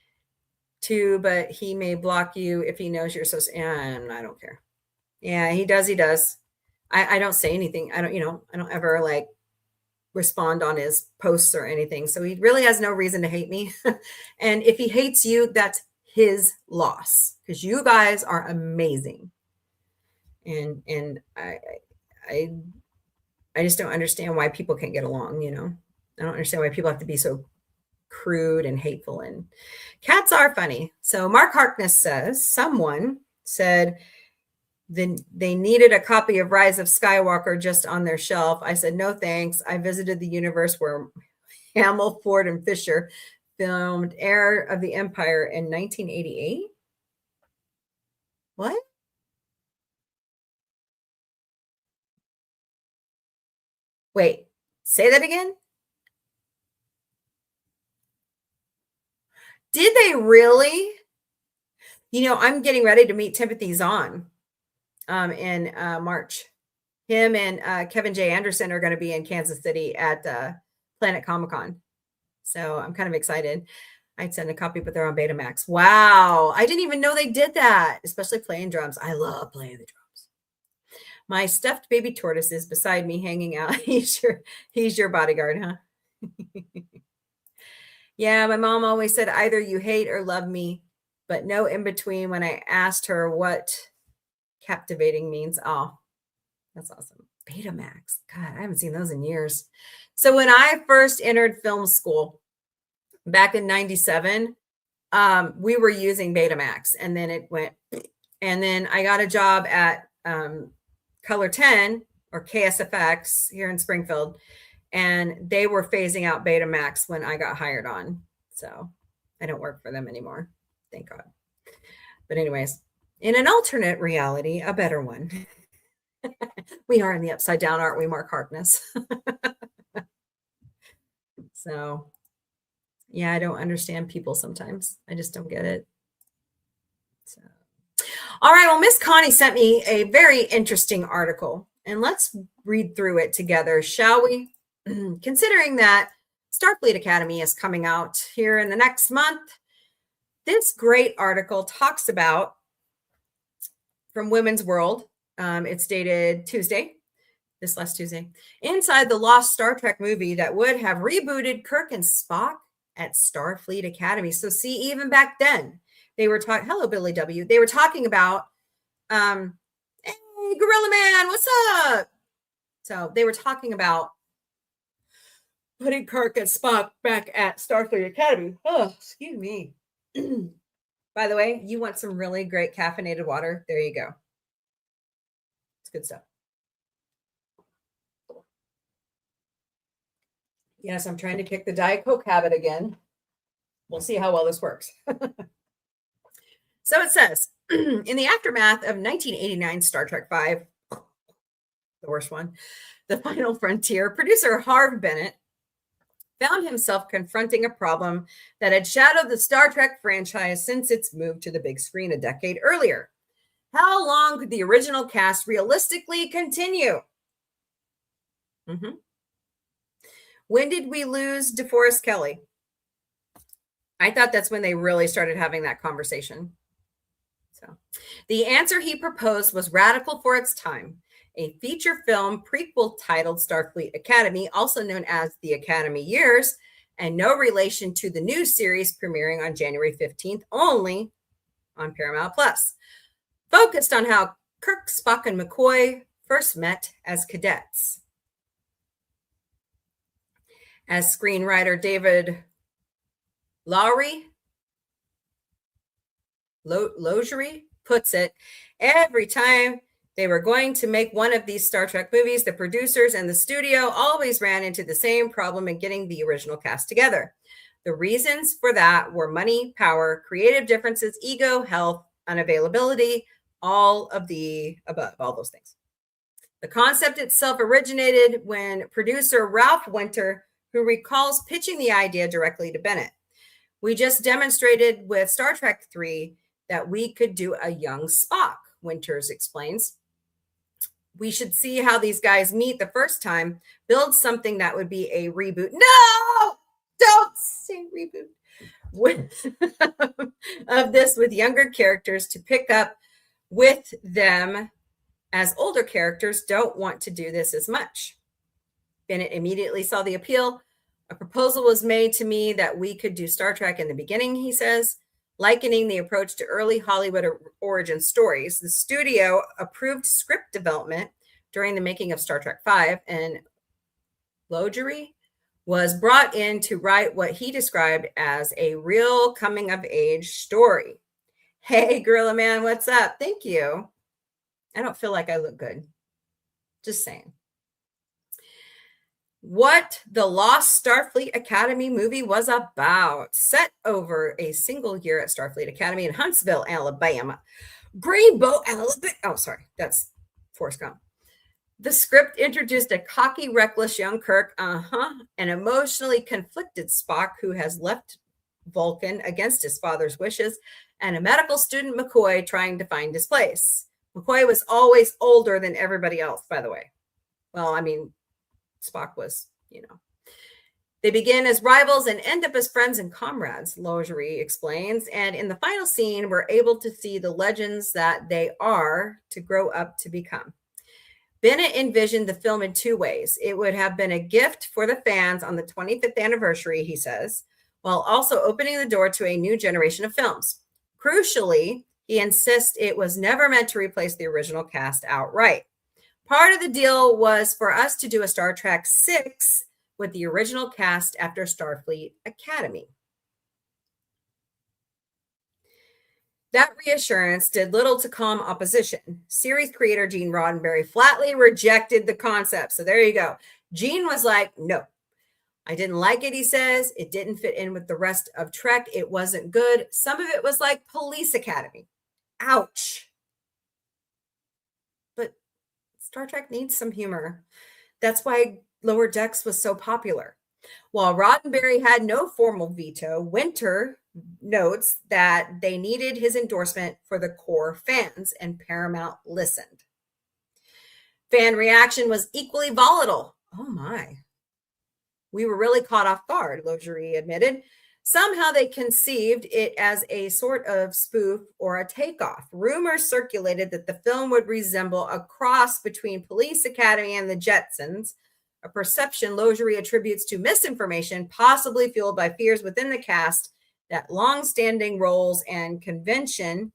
to, but he may block you if he knows you're so, and I don't care. Yeah, he does. He does. I don't say anything. I don't ever like respond on his posts or anything. So he really has no reason to hate me. And if he hates you, that's his loss because you guys are amazing. And I just don't understand why people can't get along, you know. I don't understand why people have to be so crude and hateful. And cats are funny. So Mark Harkness says, someone said then they needed a copy of Rise of Skywalker just on their shelf. I said, no, thanks. I visited the universe where Hamill, Ford, and Fisher filmed Heir of the Empire in 1988. What? Wait, say that again. Did they really? You know, I'm getting ready to meet Timothy Zahn in March. Him and Kevin J. Anderson are going to be in Kansas City at Planet Comic-Con. So I'm kind of excited. I'd send a copy, but they're on Betamax. Wow. I didn't even know they did that, especially playing drums. I love playing the drums. My stuffed baby tortoise is beside me hanging out. He's your bodyguard, huh? Yeah, my mom always said either you hate or love me, but no in between when I asked her what captivating means. Oh, that's awesome. Betamax. God, I haven't seen those in years. So when I first entered film school back in 97, we were using Betamax and then it went, and then I got a job at Color 10 or KSFX here in Springfield. And they were phasing out Betamax when I got hired on. So I don't work for them anymore. Thank God. But anyways, in an alternate reality, a better one. We are in the upside down, aren't we, Mark Harkness? So yeah, I don't understand people sometimes. I just don't get it. So, all right. Well, Miss Connie sent me a very interesting article and let's read through it together, shall we? Considering that Starfleet Academy is coming out here in the next month, this great article talks about from Women's World. It's dated this last Tuesday, inside the lost Star Trek movie that would have rebooted Kirk and Spock at Starfleet Academy. So see, even back then, they were talking, hello, Billy W. They were talking about, hey, Gorilla Man, what's up? So they were talking about putting Kirk and Spock back at Starfleet Academy. Oh, excuse me. By the way, you want some really great caffeinated water? There you go. It's good stuff. Yes, I'm trying to kick the Diet Coke habit again. We'll see how well this works. So it says, in the aftermath of 1989 Star Trek V, the worst one, The Final Frontier, producer Harv Bennett found himself confronting a problem that had shadowed the Star Trek franchise since its move to the big screen a decade earlier. How long could the original cast realistically continue? When did we lose DeForest Kelley? I thought that's when they really started having that conversation. So, the answer he proposed was radical for its time. A feature film prequel titled Starfleet Academy, also known as The Academy Years, and no relation to the new series premiering on January 15th only on Paramount Plus, focused on how Kirk, Spock, and McCoy first met as cadets. As screenwriter David Lowery puts it, every time they were going to make one of these Star Trek movies, the producers and the studio always ran into the same problem in getting the original cast together. The reasons for that were money, power, creative differences, ego, health, unavailability, all of the above, all those things. The concept itself originated when producer Ralph Winter, who recalls pitching the idea directly to Bennett. We just demonstrated with Star Trek 3 that we could do a young Spock, Winters explains. We should see how these guys meet the first time, build something that would be a reboot. No, don't say reboot. Of this with younger characters to pick up with them, as older characters don't want to do this as much. Bennett immediately saw the appeal. A proposal was made to me that we could do Star Trek in the beginning, he says, likening the approach to early Hollywood origin stories. The studio approved script development during the making of Star Trek V, and Lowery was brought in to write what he described as a real coming-of-age story. Hey, Gorilla Man, what's up? Thank you. I don't feel like I look good. Just saying. What the Lost Starfleet Academy movie was about. Set over a single year at Starfleet Academy in Huntsville, Alabama. Greenbow, Alabama. Oh, sorry. That's Forrest Gump. The script introduced a cocky, reckless young Kirk, an emotionally conflicted Spock who has left Vulcan against his father's wishes, and a medical student, McCoy, trying to find his place. McCoy was always older than everybody else, by the way. Well, I mean, Spock was, They begin as rivals and end up as friends and comrades, Lowery explains. And in the final scene, we're able to see the legends that they are to grow up to become. Bennett envisioned the film in two ways. It would have been a gift for the fans on the 25th anniversary, he says, while also opening the door to a new generation of films. Crucially, he insists it was never meant to replace the original cast outright. Part of the deal was for us to do a Star Trek 6 with the original cast after Starfleet Academy. That reassurance did little to calm opposition. Series creator Gene Roddenberry flatly rejected the concept. So there you go. Gene was like, no, I didn't like it, he says. It didn't fit in with the rest of Trek. It wasn't good. Some of it was like Police Academy. Ouch. But Star Trek needs some humor. That's why Lower Decks was so popular. While Roddenberry had no formal veto, Winter notes that they needed his endorsement for the core fans, and Paramount listened. Fan reaction was equally volatile. Oh my. We were really caught off guard, Lowery admitted. Somehow they conceived it as a sort of spoof or a takeoff. Rumors circulated that the film would resemble a cross between Police Academy and the Jetsons, a perception Lowery attributes to misinformation, possibly fueled by fears within the cast that long-standing roles and convention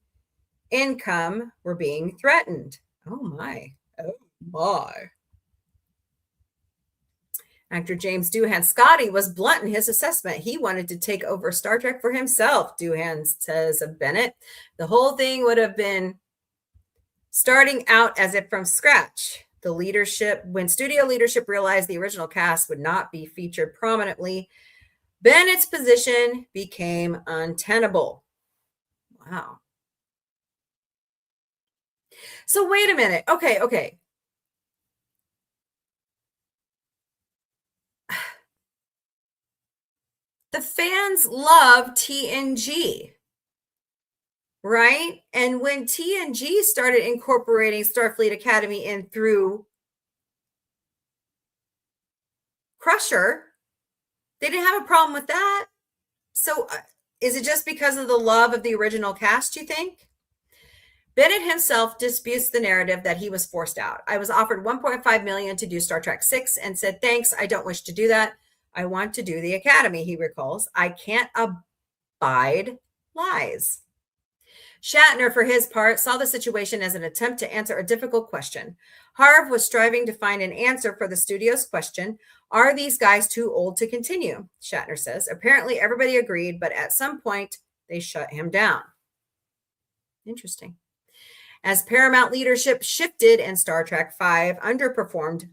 income were being threatened. Oh my. Oh my. Actor James Doohan Scotty was blunt in his assessment. He wanted to take over Star Trek for himself, Doohan says of Bennett. The whole thing would have been starting out as if from scratch. When studio leadership realized the original cast would not be featured prominently, Bennett's position became untenable. Wow. So wait a minute. Okay. The fans love TNG, right? And when TNG started incorporating Starfleet Academy in through Crusher, they didn't have a problem with that. So is it just because of the love of the original cast, you think? Bennett himself disputes the narrative that he was forced out. I was offered $1.5 million to do Star Trek VI and said, thanks, I don't wish to do that. I want to do the Academy, he recalls. I can't abide lies. Shatner, for his part, saw the situation as an attempt to answer a difficult question. Harv was striving to find an answer for the studio's question, are these guys too old to continue? Shatner says. Apparently everybody agreed, but at some point they shut him down. Interesting. As Paramount leadership shifted and Star Trek V underperformed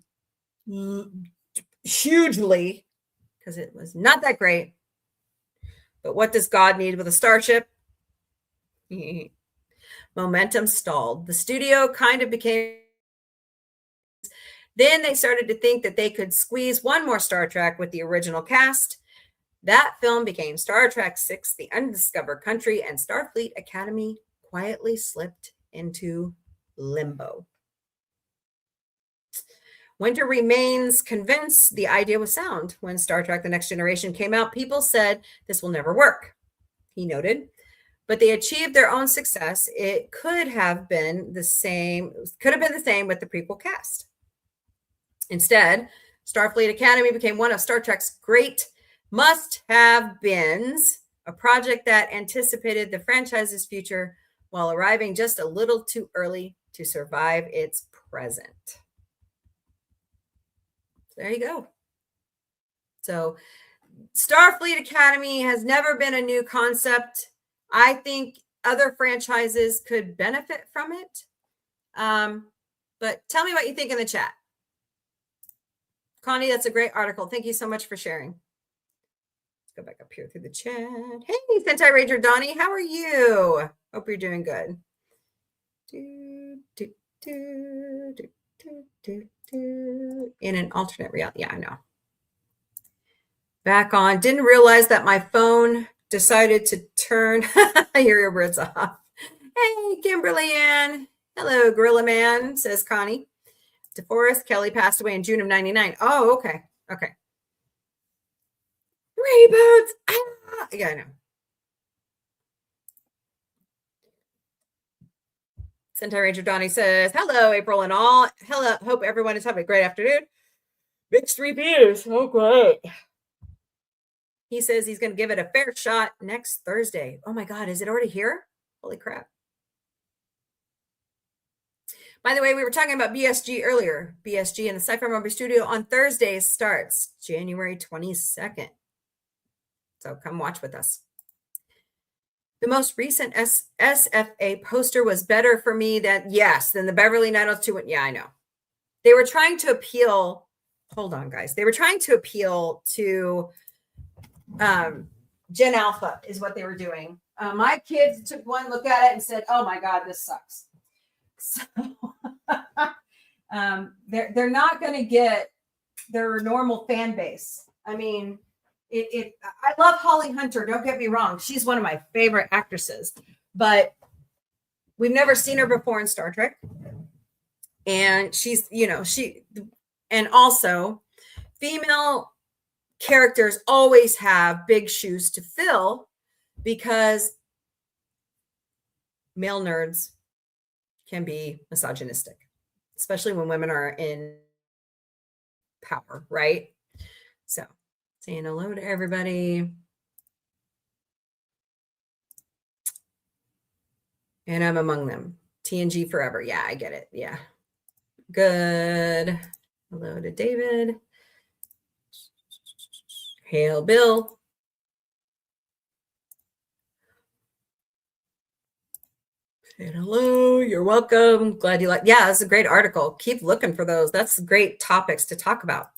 hugely because it was not that great. But what does God need with a starship? Momentum stalled. The studio kind of became... Then they started to think that they could squeeze one more Star Trek with the original cast. That film became Star Trek VI, The Undiscovered Country, and Starfleet Academy quietly slipped into limbo. Winter remains convinced the idea was sound. When Star Trek The Next Generation came out, people said this will never work, he noted. But they achieved their own success. It could have been the same with the prequel cast. Instead, Starfleet Academy became one of Star Trek's great must-have-beens, a project that anticipated the franchise's future while arriving just a little too early to survive its present. There you go. So Starfleet Academy has never been a new concept. I think other franchises could benefit from it. But tell me what you think in the chat. Connie, that's a great article. Thank you so much for sharing. Let's go back up here through the chat. Hey, Sentai Ranger Donnie, how are you? Hope you're doing good. In an alternate reality. Yeah, I know. Back on. Didn't realize that my phone decided to turn your earbuds off. Hey, Kimberly Ann. Hello, Gorilla Man, says Connie. DeForest Kelly passed away in June of 99. Oh, okay. Okay. Reboots. Ah! Yeah, I know. Sentai Ranger Donnie says, hello, April and all. Hello. Hope everyone is having a great afternoon. Mixed reviews. Oh, great. He says he's going to give it a fair shot next Thursday. Oh, my God. Is it already here? Holy crap. By the way, we were talking about BSG earlier. BSG in the Sci-Fi Mombie Studio on Thursdays starts January 22nd. So come watch with us. The most recent SFA poster was better for me than the Beverly 902. Yeah, I know. They were trying to appeal. Hold on, guys. They were trying to appeal to Gen Alpha is what they were doing. My kids took one look at it and said, oh my God, this sucks. So they're not going to get their normal fan base. I mean, I love Holly Hunter. Don't get me wrong. She's one of my favorite actresses, but we've never seen her before in Star Trek. And and also female characters always have big shoes to fill because male nerds can be misogynistic, especially when women are in power, right? So saying hello to everybody. And I'm among them. TNG forever. Yeah, I get it. Yeah. Good. Hello to David. Hail, Bill. And hello, you're welcome. Glad you like. Yeah, that's a great article. Keep looking for those. That's great topics to talk about.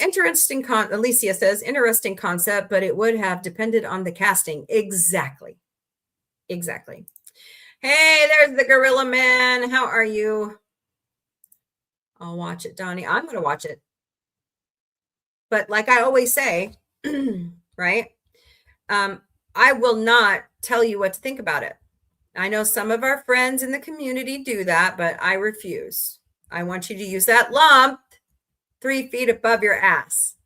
Interesting. Alicia says, interesting concept, but it would have depended on the casting. Exactly. Exactly. Hey, there's the Gorilla Man. How are you? I'll watch it, Donnie. I'm going to watch it. But like I always say, right? I will not tell you what to think about it. I know some of our friends in the community do that, but I refuse. I want you to use that lump 3 feet above your ass.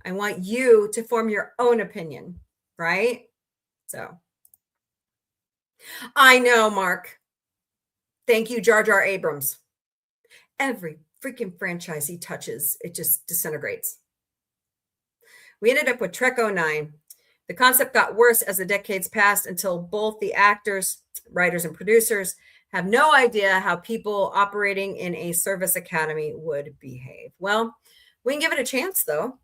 I want you to form your own opinion, right? So I know, Mark. Thank you, Jar Jar Abrams. Every freaking franchise he touches, it just disintegrates. We ended up with Trek 09. The concept got worse as the decades passed until both the actors, writers, and producers have no idea how people operating in a service academy would behave. Well, we can give it a chance, though.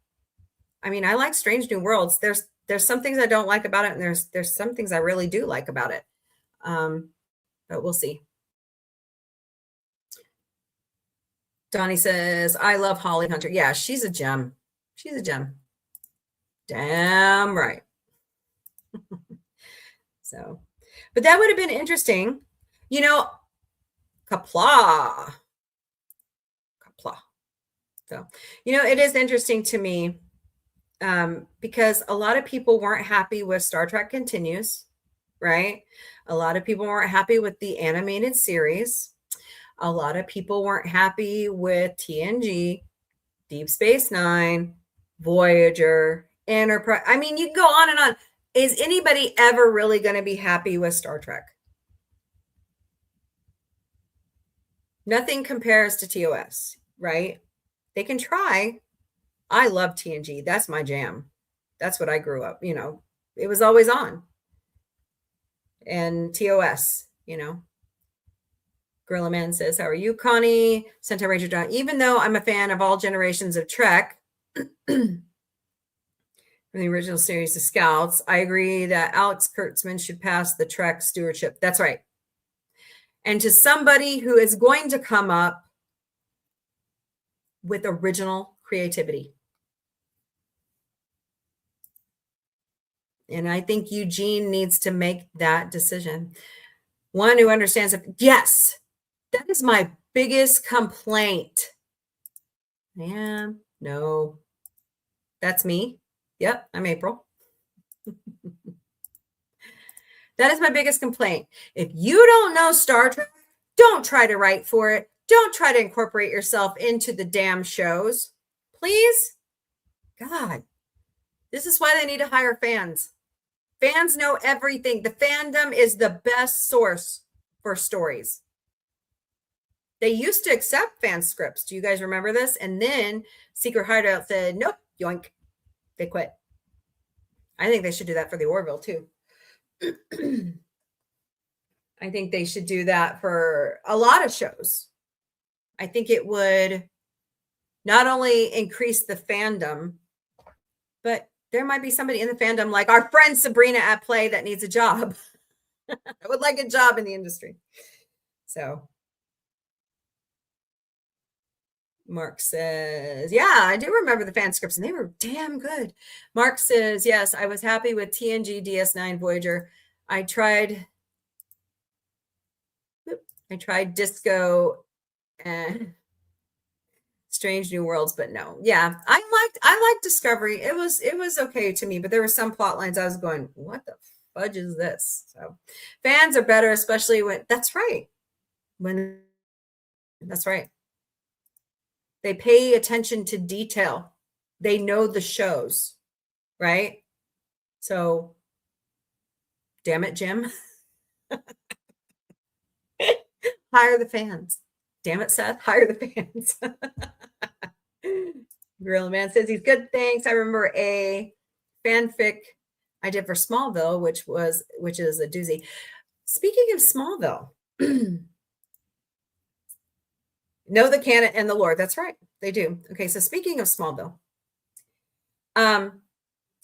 I mean, I like Strange New Worlds. There's some things I don't like about it, and there's some things I really do like about it. But we'll see. Donnie says, I love Holly Hunter. Yeah, she's a gem. She's a gem. Damn right. So, but that would have been interesting. You know, Kapla. So, you know, it is interesting to me because a lot of people weren't happy with Star Trek Continues, right? A lot of people weren't happy with the animated series. A lot of people weren't happy with TNG, Deep Space Nine, Voyager, Enterprise. I mean, you can go on and on. Is anybody ever really going to be happy with Star Trek? Nothing compares to TOS, right? They can try. I love TNG. That's my jam. That's what I grew up, you know. It was always on. And TOS, you know. Gorilla Man says, how are you, Connie? Centaur Ranger John. Even though I'm a fan of all generations of Trek, from the original series of Scouts, I agree that Alex Kurtzman should pass the Trek stewardship. That's right. And to somebody who is going to come up with original creativity. And I think Eugene needs to make that decision. One who understands it. Yes, that is my biggest complaint. Yeah, no, that's me. Yep, I'm April. That is my biggest complaint. If you don't know Star Trek, don't try to write for it. Don't try to incorporate yourself into the damn shows. Please? God, this is why they need to hire fans. Fans know everything. The fandom is the best source for stories. They used to accept fan scripts. Do you guys remember this? And then Secret Hideout said, nope, yoink. They quit. I think they should do that for the Orville too. I think they should do that for a lot of shows. I think it would not only increase the fandom, but there might be somebody in the fandom like our friend Sabrina at Play that needs a job. I would like a job in the industry. So Mark says, yeah, I do remember the fan scripts and they were damn good. Mark says, yes, I was happy with TNG, DS9, Voyager. I tried Disco and Strange New Worlds, but no. Yeah, I liked Discovery. It was okay to me, but there were some plot lines I was going, what the fudge is this? So fans are better, especially when that's right. That's right. They pay attention to detail. They know the shows, right? So, damn it, Jim. Hire the fans. Damn it, Seth. Hire the fans. Gorilla Man says he's good. Thanks. I remember a fanfic I did for Smallville, which is a doozy. Speaking of Smallville, know the canon and the lore. That's right. They do. Okay. So speaking of Smallville,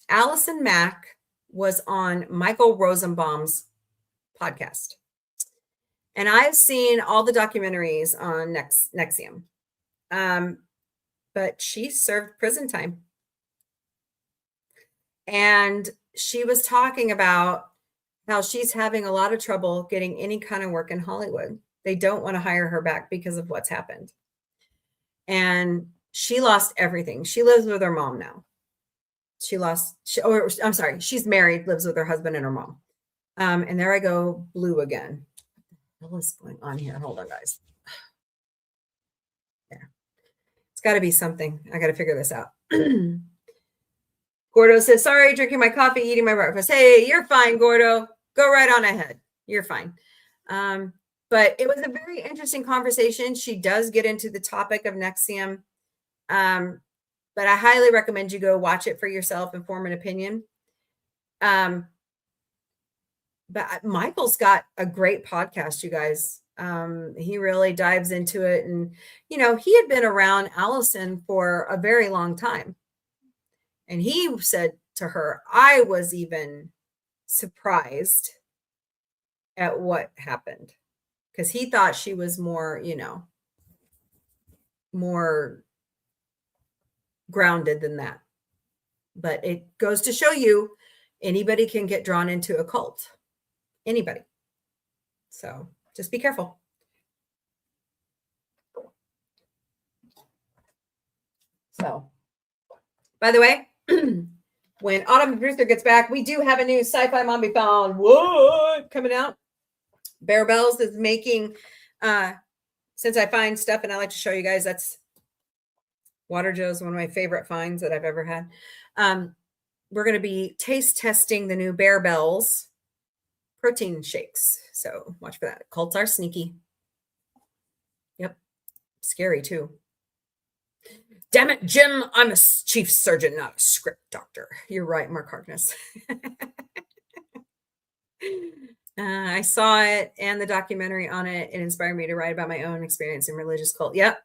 Allison Mack was on Michael Rosenbaum's podcast. And I've seen all the documentaries on Nexium. But she served prison time. And she was talking about how she's having a lot of trouble getting any kind of work in Hollywood. They don't want to hire her back because of what's happened. And she lost everything. She lives with her mom now. I'm sorry, she's married, lives with her husband and her mom. And there I go, blue again. What is going on here? Hold on, guys. There. It's got to be something. I got to figure this out. Gordo says, sorry, drinking my coffee, eating my breakfast. Hey, you're fine, Gordo. Go right on ahead. You're fine. But it was a very interesting conversation. She does get into the topic of NXIVM. But I highly recommend you go watch it for yourself and form an opinion. But Michael's got a great podcast, you guys. He really dives into it. And, you know, he had been around Allison for a very long time. And he said to her, I was even surprised at what happened because he thought she was more, you know, more grounded than that. But it goes to show you anybody can get drawn into a cult. Anybody. So just be careful. So, by the way, when Autumn Brewster gets back, we do have a new sci-fi Mombie found. What? Coming out. Bear Bells is making, since I find stuff and I like to show you guys, that's Water Joe's one of my favorite finds that I've ever had. We're going to be taste testing the new Bear Bells protein shakes. So watch for that. Cults are sneaky. Yep. Scary too. Damn it, Jim. I'm a chief surgeon, not a script doctor. You're right, Mark Harkness. I saw it and the documentary on it. It inspired me to write about my own experience in religious cult. Yep.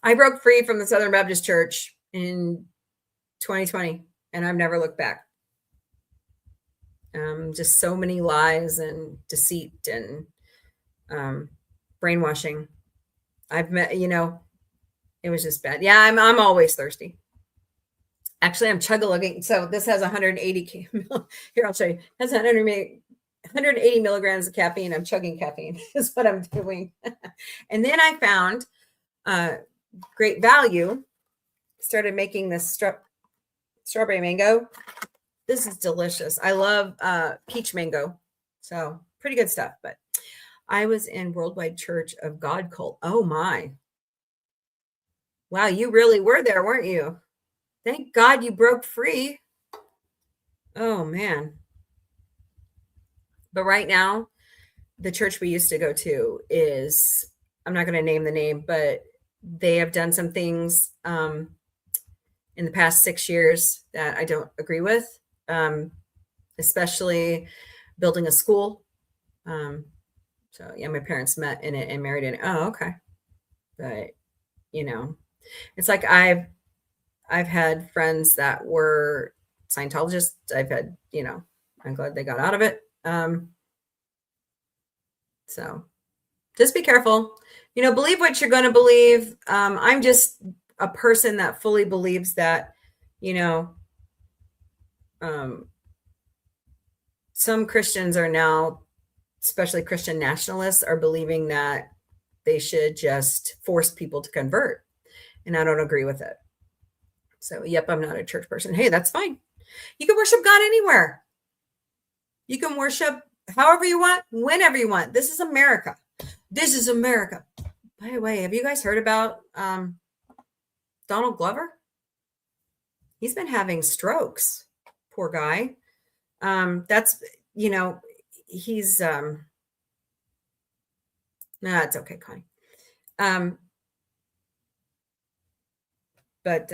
I broke free from the Southern Baptist Church in 2020, and I've never looked back. Just so many lies and deceit and brainwashing. I've met, you know, it was just bad. Yeah, I'm always thirsty. Actually, I'm chug-a-lugging. So this has 180. Here, I'll show you. It has 180 milligrams of caffeine. I'm chugging caffeine is what I'm doing. And then I found Great Value. Started making this strawberry mango. This is delicious. I love peach mango. So pretty good stuff. But I was in Worldwide Church of God cult. Oh my. Wow, you really were there, weren't you? Thank God you broke free. Oh, man. But right now, the church we used to go to is, I'm not going to name the name, but they have done some things in the past 6 years that I don't agree with, especially building a school. So, yeah, my parents met in it and married in it. Oh, okay. But, you know, it's like I've had friends that were Scientologists. I've had, you know, I'm glad they got out of it. So just be careful, you know, believe what you're going to believe. I'm just a person that fully believes that, you know, some Christians are now, especially Christian nationalists, are believing that they should just force people to convert. And I don't agree with it. So, yep, I'm not a church person. Hey, that's fine. You can worship God anywhere. You can worship however you want, whenever you want. This is America. This is America. By the way, have you guys heard about Donald Glover? He's been having strokes. Poor guy. That's, you know, he's, no, it's okay, Connie. But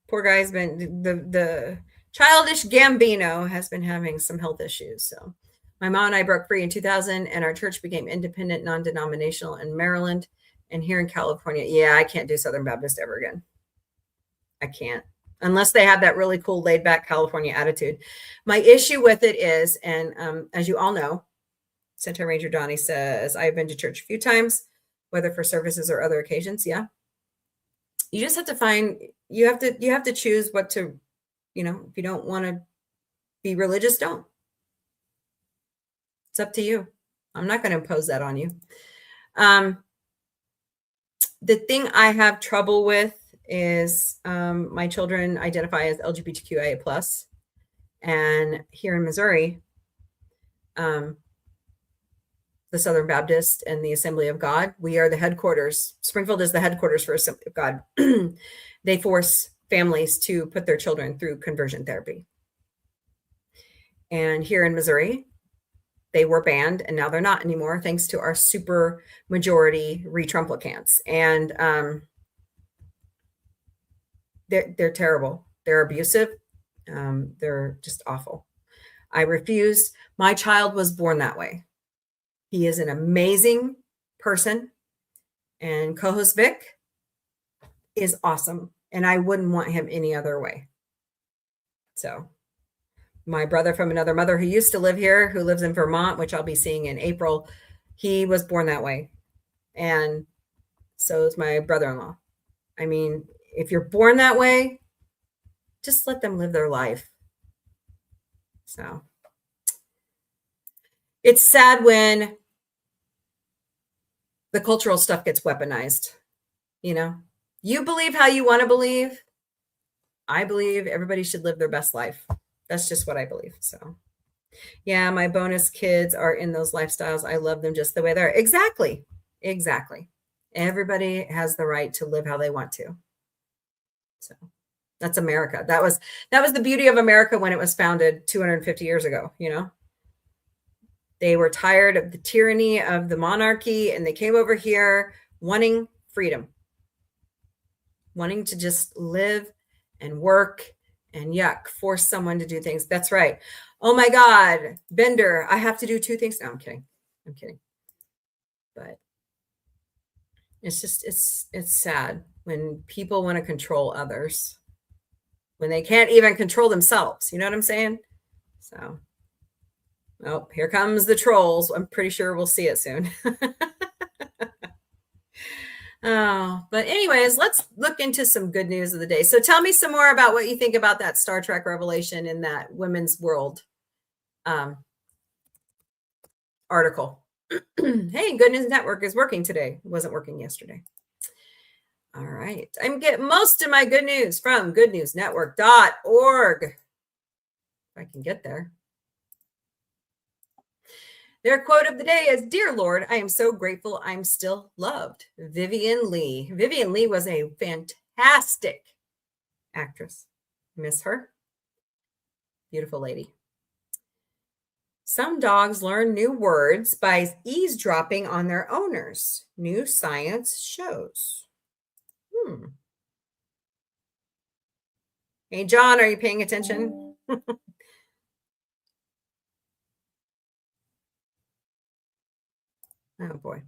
poor guy's been, the childish Gambino has been having some health issues. So my mom and I broke free in 2000 and our church became independent, non-denominational in Maryland. And here in California, yeah, I can't do Southern Baptist ever again. I can't, unless they have that really cool laid back California attitude. My issue with it is, and as you all know, Center Ranger Donnie says, I've been to church a few times, whether for services or other occasions. Yeah. You just have to find, you have to choose what to, you know, if you don't want to be religious, don't. It's up to you. I'm not going to impose that on you. The thing I have trouble with is my children identify as LGBTQIA+. And here in Missouri, the Southern Baptist and the Assembly of God, we are the headquarters. Springfield is the headquarters for Assembly of God. They force families to put their children through conversion therapy. And here in Missouri, they were banned and now they're not anymore, thanks to our super majority retrumplicants. And they're terrible. They're abusive. They're just awful. I refuse. My child was born that way. He is an amazing person. And co-host Vic is awesome. And I wouldn't want him any other way. So my brother from another mother who used to live here, who lives in Vermont, which I'll be seeing in April, he was born that way. And so is my brother-in-law. I mean, if you're born that way, just let them live their life. So it's sad when the cultural stuff gets weaponized. You know, you believe how you want to believe. I believe everybody should live their best life. That's just what I believe. So yeah, my bonus kids are in those lifestyles. I love them just the way they're. Exactly. Everybody has the right to live how they want to. So that's America. That was the beauty of America when it was founded 250 years ago. You know, they were tired of the tyranny of the monarchy and they came over here wanting freedom, wanting to just live and work and force someone to do things. That's right. Oh my God, Bender, I have to do 2 things. No, I'm kidding. But it's just, it's sad when people want to control others, when they can't even control themselves. You know what I'm saying? So, oh, here comes the trolls. I'm pretty sure we'll see it soon. Oh, but anyways, let's look into some good news of the day. So tell me some more about what you think about that Star Trek revelation in that Women's World article. Hey, Good News Network is working today. It wasn't working yesterday. All right. I'm getting most of my good news from goodnewsnetwork.org. If I can get there. Their quote of the day is, "Dear Lord, I am so grateful I'm still loved." Vivian Lee. Vivian Lee was a fantastic actress. Miss her. Beautiful lady. Some dogs learn new words by eavesdropping on their owners. New science shows. Hey, John, are you paying attention? Oh, boy.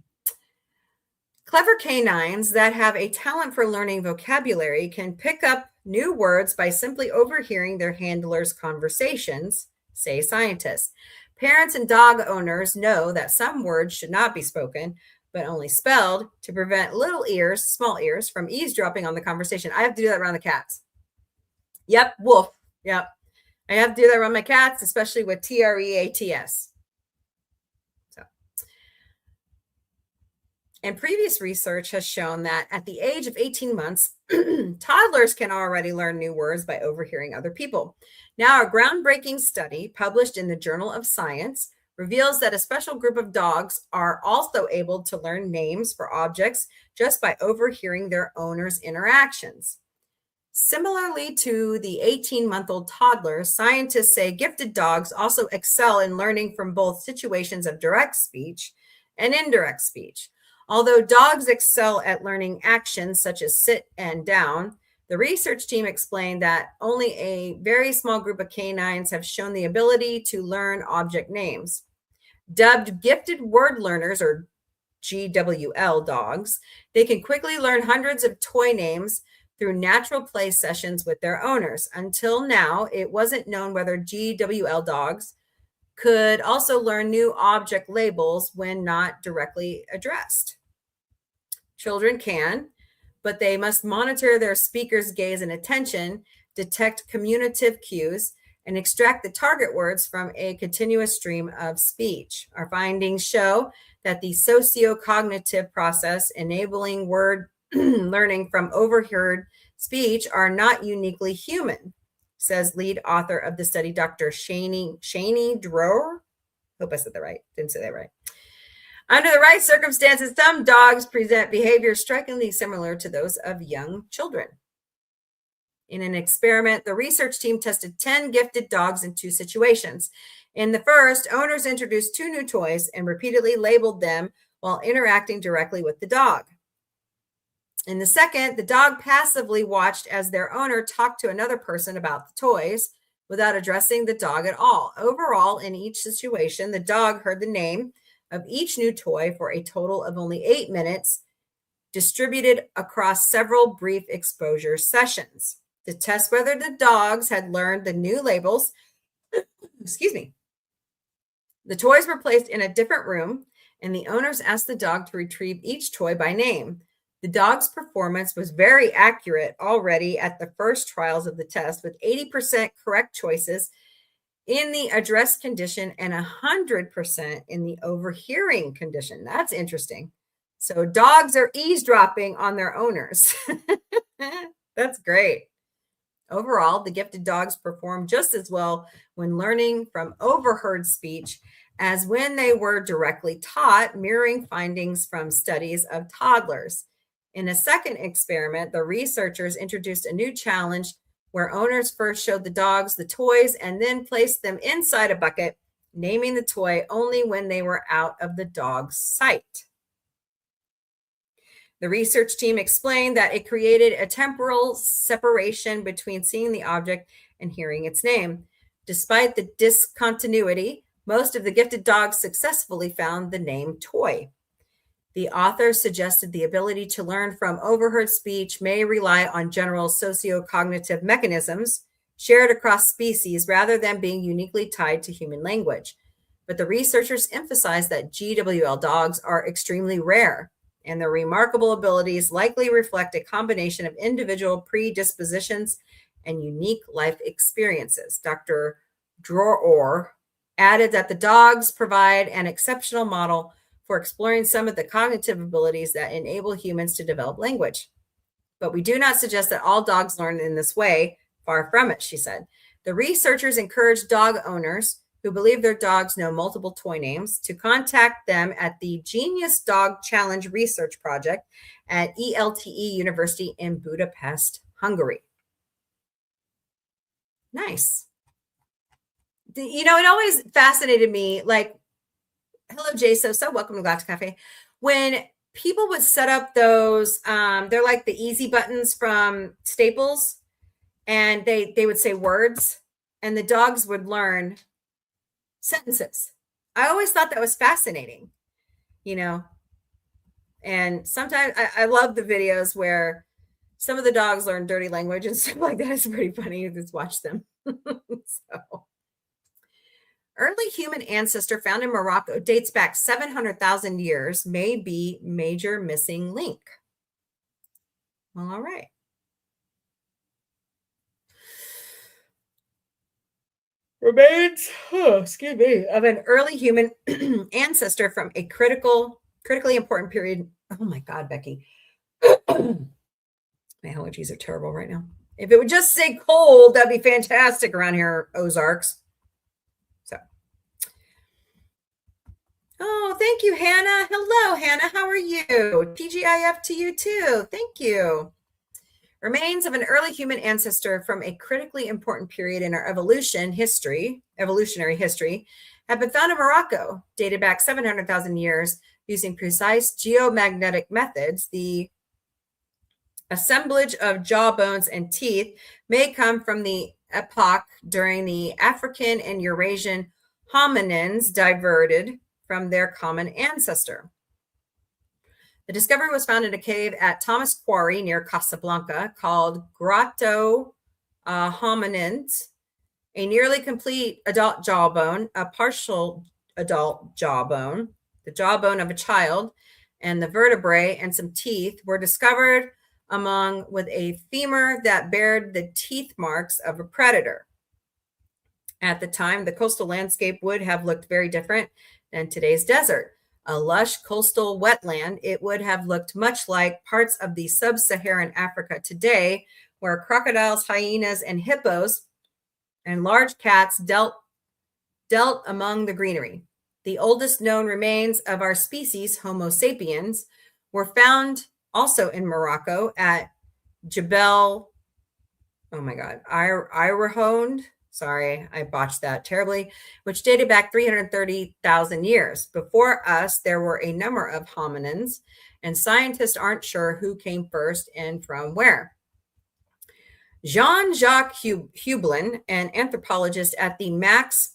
Clever canines that have a talent for learning vocabulary can pick up new words by simply overhearing their handlers' conversations, say scientists. Parents and dog owners know that some words should not be spoken, but only spelled, to prevent small ears, from eavesdropping on the conversation. I have to do that around the cats. Yep, wolf. Yep. I have to do that around my cats, especially with TREATS. And previous research has shown that at the age of 18 months, toddlers can already learn new words by overhearing other people. Now, a groundbreaking study published in the Journal of Science reveals that a special group of dogs are also able to learn names for objects just by overhearing their owners' interactions. Similarly to the 18-month-old toddler, scientists say gifted dogs also excel in learning from both situations of direct speech and indirect speech. Although dogs excel at learning actions such as sit and down, the research team explained that only a very small group of canines have shown the ability to learn object names. Dubbed gifted word learners, or GWL dogs, they can quickly learn hundreds of toy names through natural play sessions with their owners. Until now, it wasn't known whether GWL dogs could also learn new object labels when not directly addressed. Children can, but they must monitor their speaker's gaze and attention, detect communicative cues, and extract the target words from a continuous stream of speech. Our findings show that the socio-cognitive process enabling word learning from overheard speech are not uniquely human, says lead author of the study, Dr. Shani Drower. Hope I said that right. Didn't say that right. Under the right circumstances, some dogs present behaviors strikingly similar to those of young children. In an experiment, the research team tested 10 gifted dogs in 2 situations. In the first, owners introduced 2 new toys and repeatedly labeled them while interacting directly with the dog. In the second, the dog passively watched as their owner talked to another person about the toys without addressing the dog at all. Overall, in each situation, the dog heard the name of each new toy for a total of only 8 minutes, distributed across several brief exposure sessions. To test whether the dogs had learned the new labels, excuse me, the toys were placed in a different room, and the owners asked the dog to retrieve each toy by name. The dog's performance was very accurate already at the first trials of the test, with 80% correct choices in the address condition and 100% in the overhearing condition. That's interesting. So dogs are eavesdropping on their owners. That's great. Overall, the gifted dogs performed just as well when learning from overheard speech as when they were directly taught, mirroring findings from studies of toddlers. In a second experiment, the researchers introduced a new challenge where owners first showed the dogs the toys and then placed them inside a bucket, naming the toy only when they were out of the dog's sight. The research team explained that it created a temporal separation between seeing the object and hearing its name. Despite the discontinuity, most of the gifted dogs successfully found the name toy. The author suggested the ability to learn from overheard speech may rely on general sociocognitive mechanisms shared across species rather than being uniquely tied to human language. But the researchers emphasized that GWL dogs are extremely rare, and their remarkable abilities likely reflect a combination of individual predispositions and unique life experiences. Dr. Drower added that the dogs provide an exceptional model for exploring some of the cognitive abilities that enable humans to develop language. But we do not suggest that all dogs learn in this way. Far from it, she said. The researchers encouraged dog owners who believe their dogs know multiple toy names to contact them at the Genius Dog Challenge Research Project at ELTE University in Budapest, Hungary. Nice. You know, it always fascinated me, like, hello, Jay, so welcome to Galactic Café. When people would set up those, they're like the easy buttons from Staples, and they would say words, and the dogs would learn sentences. I always thought that was fascinating, you know. And sometimes I love the videos where some of the dogs learn dirty language and stuff like that. It's pretty funny to just watch them. So, early human ancestor found in Morocco dates back 700,000 years, may be major missing link. Well, all right. Remains, excuse me, of an early human ancestor from a critically important period. Oh my God, Becky. My allergies are terrible right now. If it would just say cold, that'd be fantastic around here, Ozarks. So. Oh, thank you, Hannah. Hello, Hannah. How are you? TGIF to you too. Thank you. Remains of an early human ancestor from a critically important period in our evolutionary history, have been found in Morocco, dated back 700,000 years, using precise geomagnetic methods. The assemblage of jaw bones and teeth may come from the epoch during the African and Eurasian hominins diverted from their common ancestor. The discovery was found in a cave at Thomas Quarry near Casablanca called Grotto Hominins, a nearly complete adult jawbone, a partial adult jawbone, the jawbone of a child, and the vertebrae and some teeth were discovered among with a femur that bared the teeth marks of a predator. At the time, the coastal landscape would have looked very different than today's desert. A lush coastal wetland, it would have looked much like parts of the sub-Saharan Africa today, where crocodiles, hyenas, and hippos and large cats dealt among the greenery. The oldest known remains of our species, Homo sapiens, were found also in Morocco at Jebel, Irahond. Sorry, I botched that terribly, which dated back 330,000 years. Before us, there were a number of hominins, and scientists aren't sure who came first and from where. Jean-Jacques Hublin, an anthropologist at the Max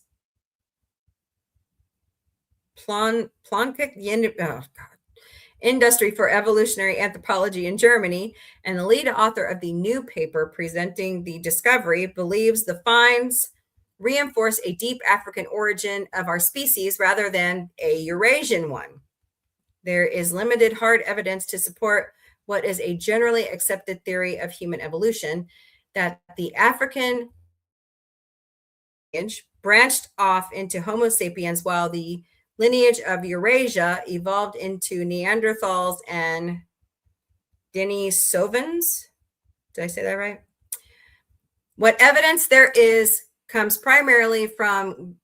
Planck Industry for Evolutionary Anthropology in Germany, and the lead author of the new paper presenting the discovery, believes the finds reinforce a deep African origin of our species rather than a Eurasian one. There is limited hard evidence to support what is a generally accepted theory of human evolution, that the African lineage branched off into Homo sapiens while the lineage of Eurasia evolved into Neanderthals and Denisovans. Did I say that right? What evidence there is comes primarily from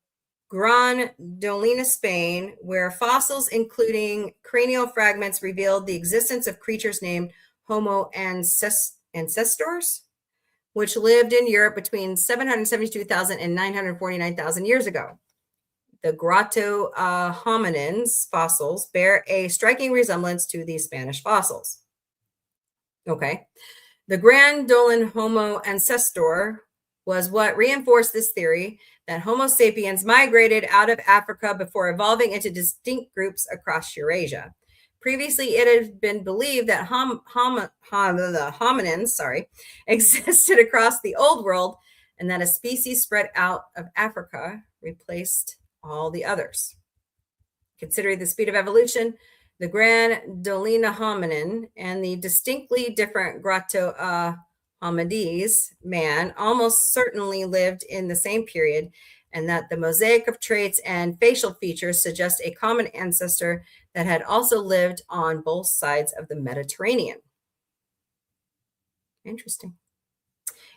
Gran Dolina, Spain, where fossils including cranial fragments revealed the existence of creatures named Homo ancestors, which lived in Europe between 772,000 and 949,000 years ago. The Grotto hominins fossils bear a striking resemblance to the Spanish fossils. Okay. The Grand Dolin Homo ancestor was what reinforced this theory that Homo sapiens migrated out of Africa before evolving into distinct groups across Eurasia. Previously, it had been believed that the hominins existed across the Old World, and that a species spread out of Africa replaced all the others. Considering the speed of evolution, the Gran Dolina hominin and the distinctly different Grotto hominids man almost certainly lived in the same period, and that the mosaic of traits and facial features suggest a common ancestor that had also lived on both sides of the Mediterranean. Interesting.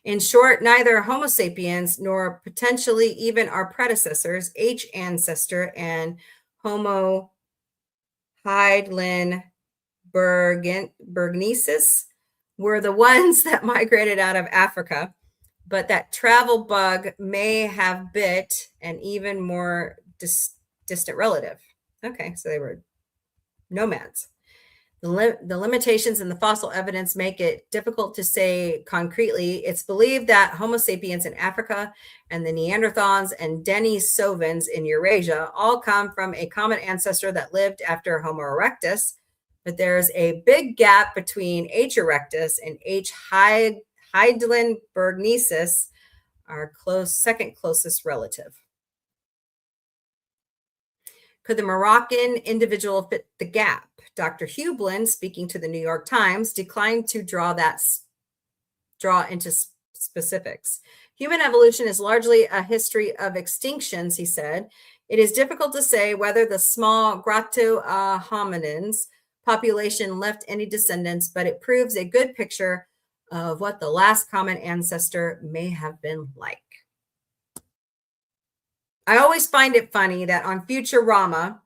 In short, neither Homo sapiens nor potentially even our predecessors, H. ancestor and Homo heidelbergensis, were the ones that migrated out of Africa, but that travel bug may have bit an even more distant relative. Okay, so they were nomads. The limitations in the fossil evidence make it difficult to say concretely. It's believed that Homo sapiens in Africa and the Neanderthals and Denisovans in Eurasia all come from a common ancestor that lived after Homo erectus, but there's a big gap between H. erectus and H. heidelbergensis, our second closest relative. Could the Moroccan individual fit the gap? Dr. Hublin, speaking to the New York Times, declined to draw into specifics. Human evolution is largely a history of extinctions, he said. It is difficult to say whether the small Grotto hominins population left any descendants, but it proves a good picture of what the last common ancestor may have been like. I always find it funny that on Futurama,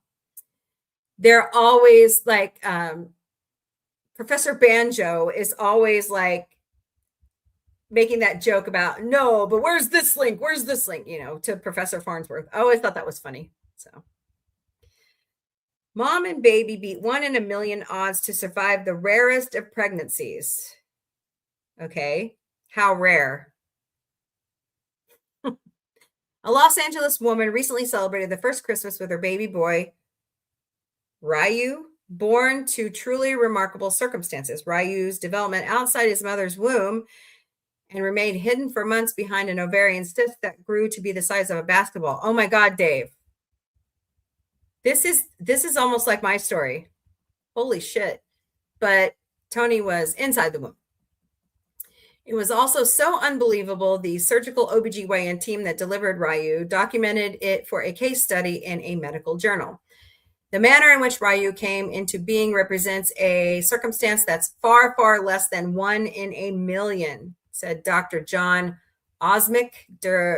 they're always like, Professor Banjo is always like making that joke about, no, but where's this link? Where's this link? You know, to Professor Farnsworth. I always thought that was funny. So, mom and baby beat 1 in a million odds to survive the rarest of pregnancies. Okay, how rare? A Los Angeles woman recently celebrated the first Christmas with her baby boy, Ryu, born to truly remarkable circumstances. Ryu's development outside his mother's womb and remained hidden for months behind an ovarian cyst that grew to be the size of a basketball. Oh my God, Dave. This is almost like my story. Holy shit. But Tony was inside the womb. It was also so unbelievable, the surgical OBGYN team that delivered Ryu documented it for a case study in a medical journal. The manner in which Ryu came into being represents a circumstance that's far, far less than 1 in a million. said Dr. John Osmick,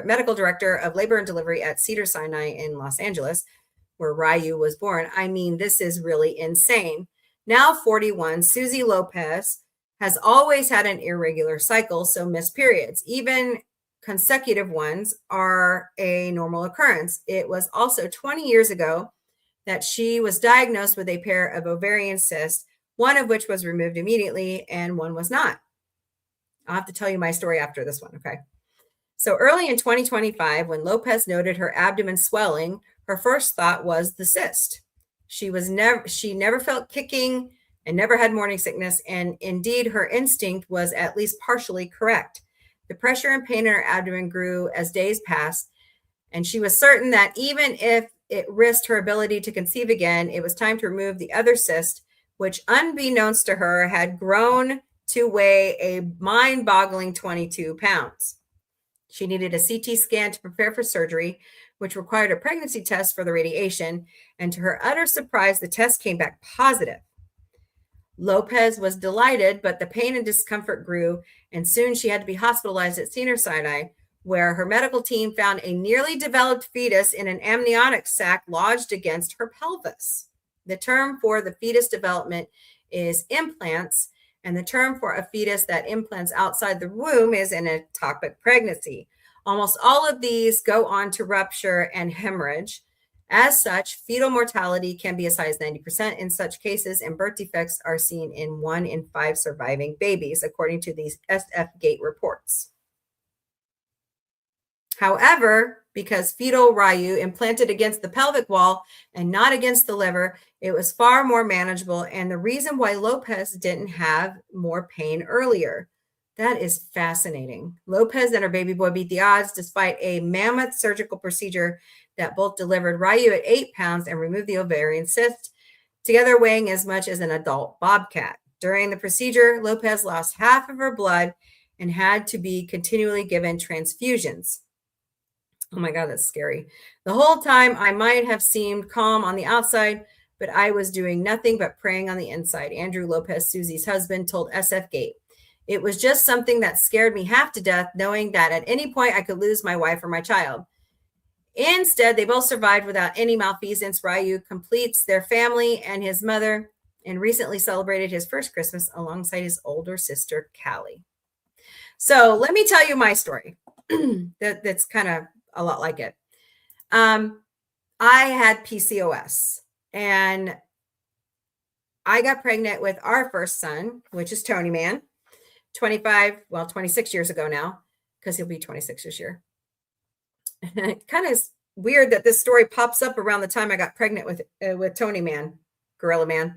medical director of labor and delivery at Cedars-Sinai in Los Angeles, where Ryu was born. I mean, this is really insane. Now 41, Susie Lopez has always had an irregular cycle, so missed periods. Even consecutive ones are a normal occurrence. It was also 20 years ago that she was diagnosed with a pair of ovarian cysts, one of which was removed immediately and one was not. I'll have to tell you my story after this one, okay? So early in 2025, when Lopez noted her abdomen swelling, her first thought was the cyst. She never felt kicking and never had morning sickness, and indeed her instinct was at least partially correct. The pressure and pain in her abdomen grew as days passed, and she was certain that even if it risked her ability to conceive again, it was time to remove the other cyst, which unbeknownst to her had grown to weigh a mind-boggling 22 pounds. She needed a CT scan to prepare for surgery, which required a pregnancy test for the radiation, and to her utter surprise, the test came back positive. Lopez was delighted, but the pain and discomfort grew, and soon she had to be hospitalized at Cedars-Sinai, where her medical team found a nearly developed fetus in an amniotic sac lodged against her pelvis. The term for the fetus development is implants, and the term for a fetus that implants outside the womb is an ectopic pregnancy. Almost all of these go on to rupture and hemorrhage. As such, fetal mortality can be as high as 90% in such cases, and birth defects are seen in 1 in 5 surviving babies, according to these SF-Gate reports. However, because fetal Ryu implanted against the pelvic wall and not against the liver, it was far more manageable, and the reason why Lopez didn't have more pain earlier. That is fascinating. Lopez and her baby boy beat the odds despite a mammoth surgical procedure that both delivered Ryu at 8 pounds and removed the ovarian cyst, together weighing as much as an adult bobcat. During the procedure, Lopez lost half of her blood and had to be continually given transfusions. Oh my God, that's scary. The whole time I might have seemed calm on the outside, but I was doing nothing but praying on the inside. Andrew Lopez, Susie's husband, told SF-Gate. It was just something that scared me half to death, knowing that at any point I could lose my wife or my child. Instead, they both survived without any malfeasance. Ryu completes their family and his mother, and recently celebrated his first Christmas alongside his older sister, Callie. So let me tell you my story. That's kind of a lot like it. I had PCOS, and I got pregnant with our first son, which is Tony Man, 26 years ago now, because he'll be 26 this year. And it kind of is weird that this story pops up around the time I got pregnant with Tony Man, Gorilla Man.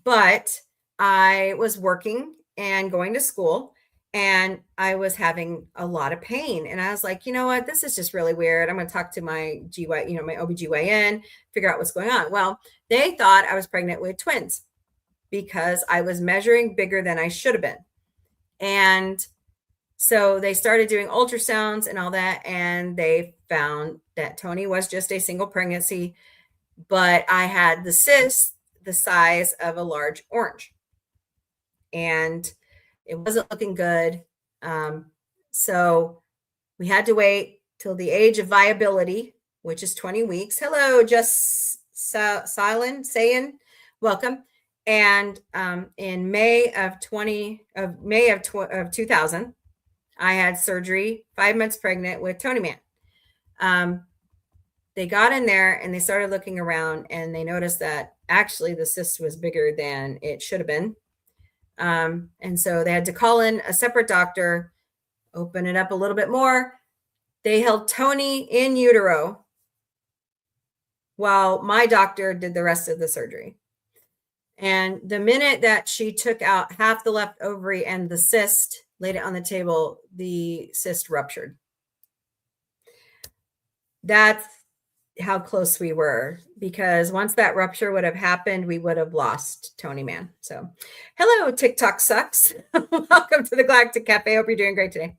But I was working and going to school, and I was having a lot of pain. And I was like, you know what? This is just really weird. I'm going to talk to my my OBGYN, figure out what's going on. Well, they thought I was pregnant with twins because I was measuring bigger than I should have been. And so they started doing ultrasounds and all that, and they found that Tony was just a single pregnancy, but I had the cyst the size of a large orange. And it wasn't looking good. So we had to wait till the age of viability, which is 20 weeks. Hello, just Sayan, welcome. And in May of 2000, I had surgery, 5 months pregnant with Tony Man. They got in there and they started looking around, and they noticed that actually the cyst was bigger than it should have been. And so they had to call in a separate doctor, open it up a little bit more. They held Tony in utero while my doctor did the rest of the surgery. And the minute that she took out half the left ovary and the cyst, laid it on the table, the cyst ruptured. That's how close we were, because once that rupture would have happened, we would have lost Tony Man. So hello, TikTok sucks. Welcome to the Galactic Cafe. Hope you're doing great today.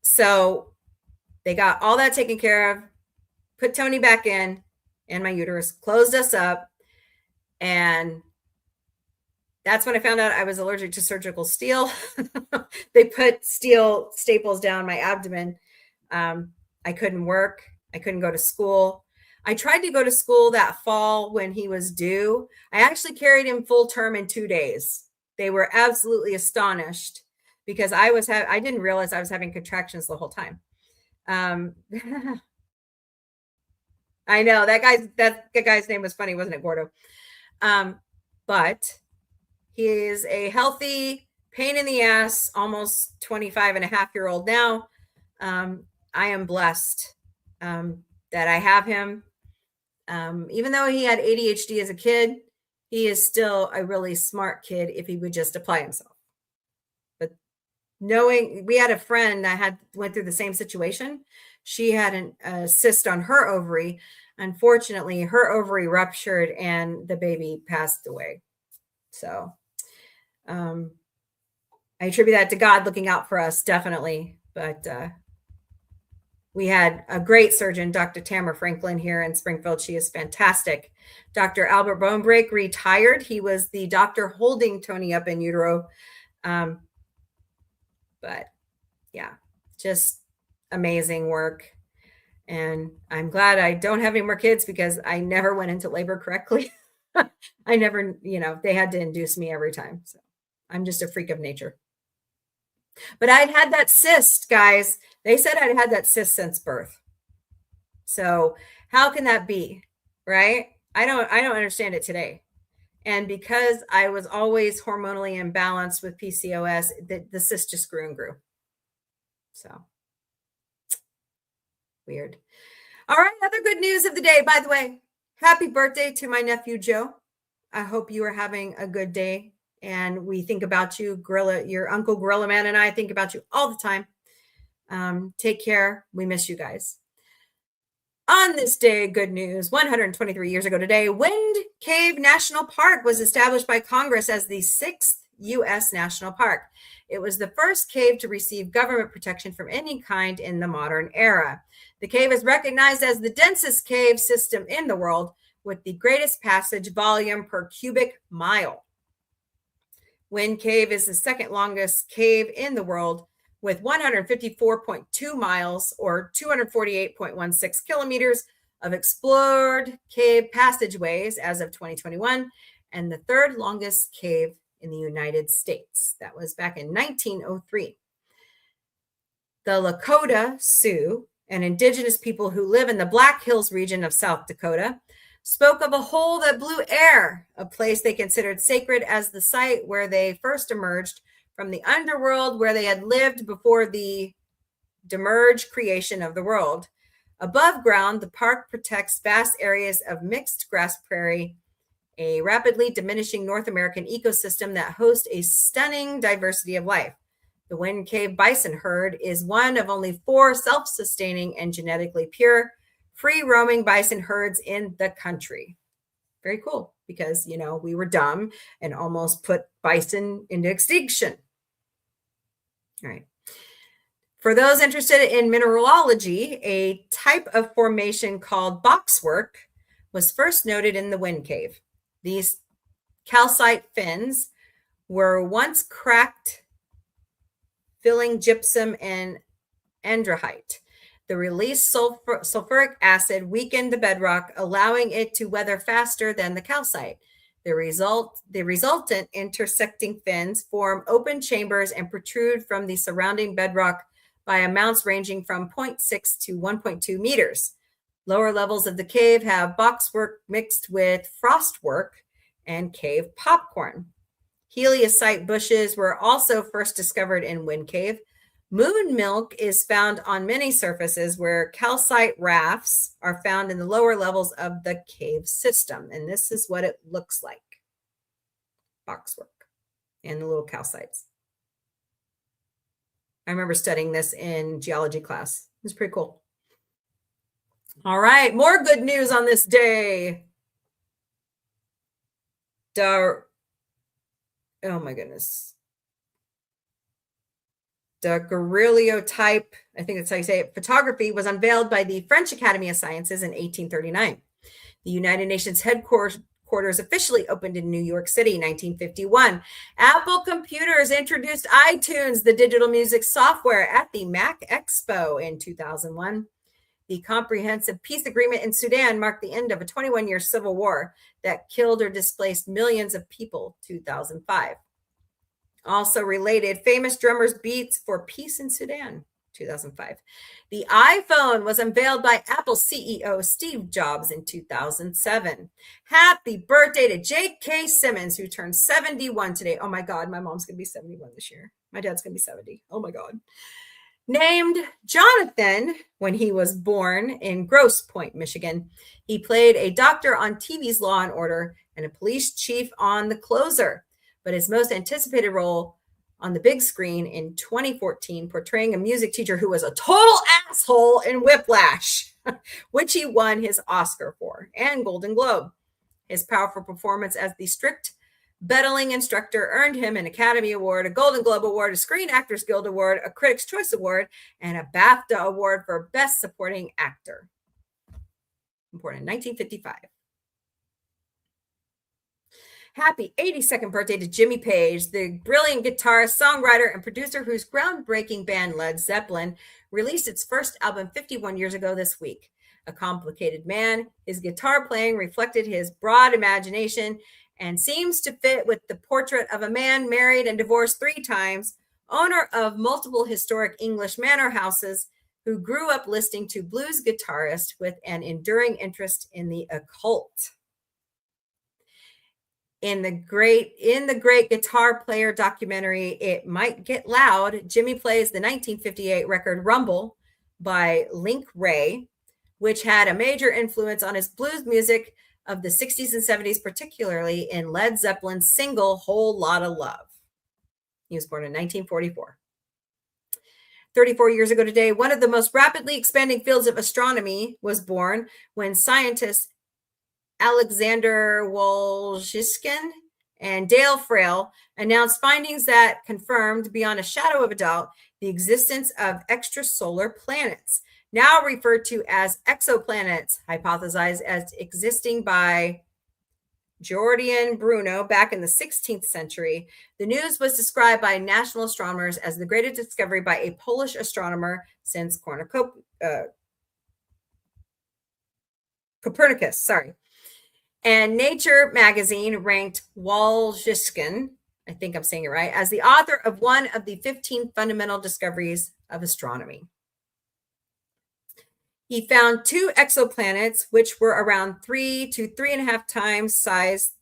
So they got all that taken care of, put Tony back in, and my uterus closed us up. And that's when I found out I was allergic to surgical steel. They put steel staples down my abdomen. I couldn't work. I couldn't go to school. I tried to go to school that fall when he was due. I actually carried him full term in 2 days. They were absolutely astonished because I didn't realize I was having contractions the whole time. I know that guy's name was funny, wasn't it, Gordo? But he is a healthy, pain in the ass, almost 25 and a half year old now. I am blessed that I have him. Even though he had ADHD as a kid, he is still a really smart kid if he would just apply himself. But we had a friend that went through the same situation. She had a cyst on her ovary. Unfortunately, her ovary ruptured and the baby passed away. So I attribute that to God looking out for us, definitely. But we had a great surgeon, Dr. Tamara Franklin, here in Springfield. She is fantastic. Dr. Albert Bonebrake retired. He was the doctor holding Tony up in utero. But yeah, just amazing work. And I'm glad I don't have any more kids because I never went into labor correctly. I never, they had to induce me every time. So I'm just a freak of nature. But I'd had that cyst, guys. They said I'd had that cyst since birth. So how can that be? Right? I don't understand it today. And because I was always hormonally imbalanced with PCOS, the cyst just grew and grew. So weird. All right. Other good news of the day, by the way. Happy birthday to my nephew, Joe. I hope you are having a good day. And we think about you, your Uncle Gorilla Man and I think about you all the time. Take care. We miss you guys. On this day, good news, 123 years ago today, Wind Cave National Park was established by Congress as the 6th U.S. national park. It was the first cave to receive government protection from any kind in the modern era. The cave is recognized as the densest cave system in the world with the greatest passage volume per cubic mile. Wind Cave is the second longest cave in the world with 154.2 miles or 248.16 kilometers of explored cave passageways as of 2021, and the third longest cave in the United States. That was back in 1903. The Lakota Sioux, an indigenous people who live in the Black Hills region of South Dakota, spoke of a hole that blew air, a place they considered sacred as the site where they first emerged from the underworld where they had lived before the demerge creation of the world. Above ground, the park protects vast areas of mixed grass prairie, a rapidly diminishing North American ecosystem that hosts a stunning diversity of life. The Wind Cave bison herd is one of only 4 self-sustaining and genetically pure free-roaming bison herds in the country. Very cool, because, we were dumb and almost put bison into extinction. All right. For those interested in mineralogy, a type of formation called boxwork was first noted in the Wind Cave. These calcite fins were once cracked, filling gypsum and andesite. The released sulfuric acid weakened the bedrock, allowing it to weather faster than the calcite. The resultant intersecting fins form open chambers and protrude from the surrounding bedrock by amounts ranging from 0.6 to 1.2 meters. Lower levels of the cave have boxwork mixed with frostwork and cave popcorn. Heliosite bushes were also first discovered in Wind Cave. Moon milk is found on many surfaces where calcite rafts are found in the lower levels of the cave system. And this is what it looks like. Boxwork and the little calcites. I remember studying this in geology class. It was pretty cool. All right, more good news on this day. Oh my goodness. The daguerreotype, I think that's how you say it, photography was unveiled by the French Academy of Sciences in 1839. The United Nations headquarters headquarters officially opened in New York City, 1951. Apple Computers introduced iTunes, the digital music software, at the Mac Expo in 2001. The Comprehensive Peace Agreement in Sudan marked the end of a 21-year civil war that killed or displaced millions of people, 2005. Also related, famous drummers beats for peace in Sudan, 2005. The iPhone was unveiled by Apple CEO Steve Jobs in 2007. Happy birthday to J.K. Simmons, who turned 71 today. Oh my God, my mom's going to be 71 this year. My dad's going to be 70. Oh my God. Named Jonathan when he was born in Grosse Pointe, Michigan. He played a doctor on TV's Law and Order and a police chief on The Closer. But his most anticipated role on the big screen in 2014, portraying a music teacher who was a total asshole in Whiplash, which he won his Oscar for and Golden Globe. His powerful performance as the strict bettling instructor earned him an Academy Award, a Golden Globe Award, a Screen Actors Guild Award, a Critics' Choice Award, and a BAFTA Award for Best Supporting Actor. Important, 1955. Happy 82nd birthday to Jimmy Page, the brilliant guitarist, songwriter, and producer whose groundbreaking band Led Zeppelin released its first album 51 years ago this week. A complicated man, his guitar playing reflected his broad imagination and seems to fit with the portrait of a man married and divorced 3 times, owner of multiple historic English manor houses, who grew up listening to blues guitarists with an enduring interest in the occult. In the great guitar player documentary, It Might Get Loud, Jimmy plays the 1958 record Rumble by Link Wray, which had a major influence on his blues music of the 60s and 70s, particularly in Led Zeppelin's single Whole Lotta Love. He was born in 1944. 34 years ago today, one of the most rapidly expanding fields of astronomy was born when scientists Alexander Wolszyskin and Dale Frail announced findings that confirmed beyond a shadow of a doubt the existence of extrasolar planets, now referred to as exoplanets, hypothesized as existing by Giordano Bruno back in the 16th century. The news was described by national astronomers as the greatest discovery by a Polish astronomer since Copernicus. And Nature magazine ranked Wolszyskin, I think I'm saying it right, as the author of one of the 15 fundamental discoveries of astronomy. He found 2 exoplanets, which were around 3 to 3.5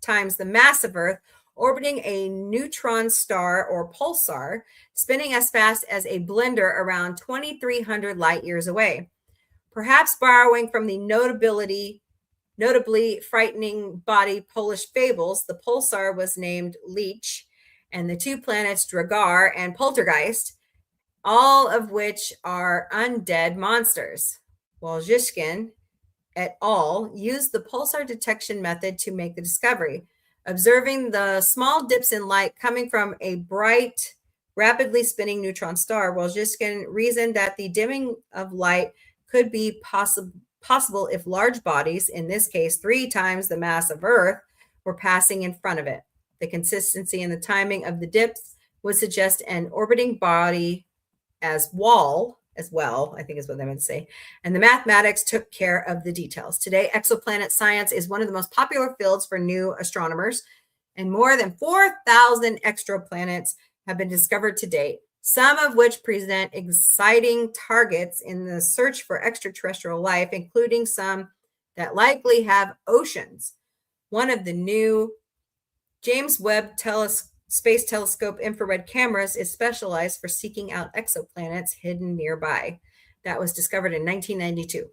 times the mass of Earth, orbiting a neutron star or pulsar, spinning as fast as a blender around 2,300 light years away. Perhaps borrowing from the notably frightening body Polish fables, the pulsar was named Leech, and the 2 planets Dragar and Poltergeist, all of which are undead monsters. Wolszyskin et al. Used the pulsar detection method to make the discovery. Observing the small dips in light coming from a bright, rapidly spinning neutron star, Wolszyskin reasoned that the dimming of light could be possible if large bodies, in this case 3 times the mass of Earth, were passing in front of it. The consistency and the timing of the dips would suggest an orbiting body as well, I think is what they meant to say. And the mathematics took care of the details. Today, exoplanet science is one of the most popular fields for new astronomers, and more than 4,000 exoplanets have been discovered to date, some of which present exciting targets in the search for extraterrestrial life, including some that likely have oceans. One of the new James Webb Space Telescope infrared cameras is specialized for seeking out exoplanets hidden nearby. That was discovered in 1992.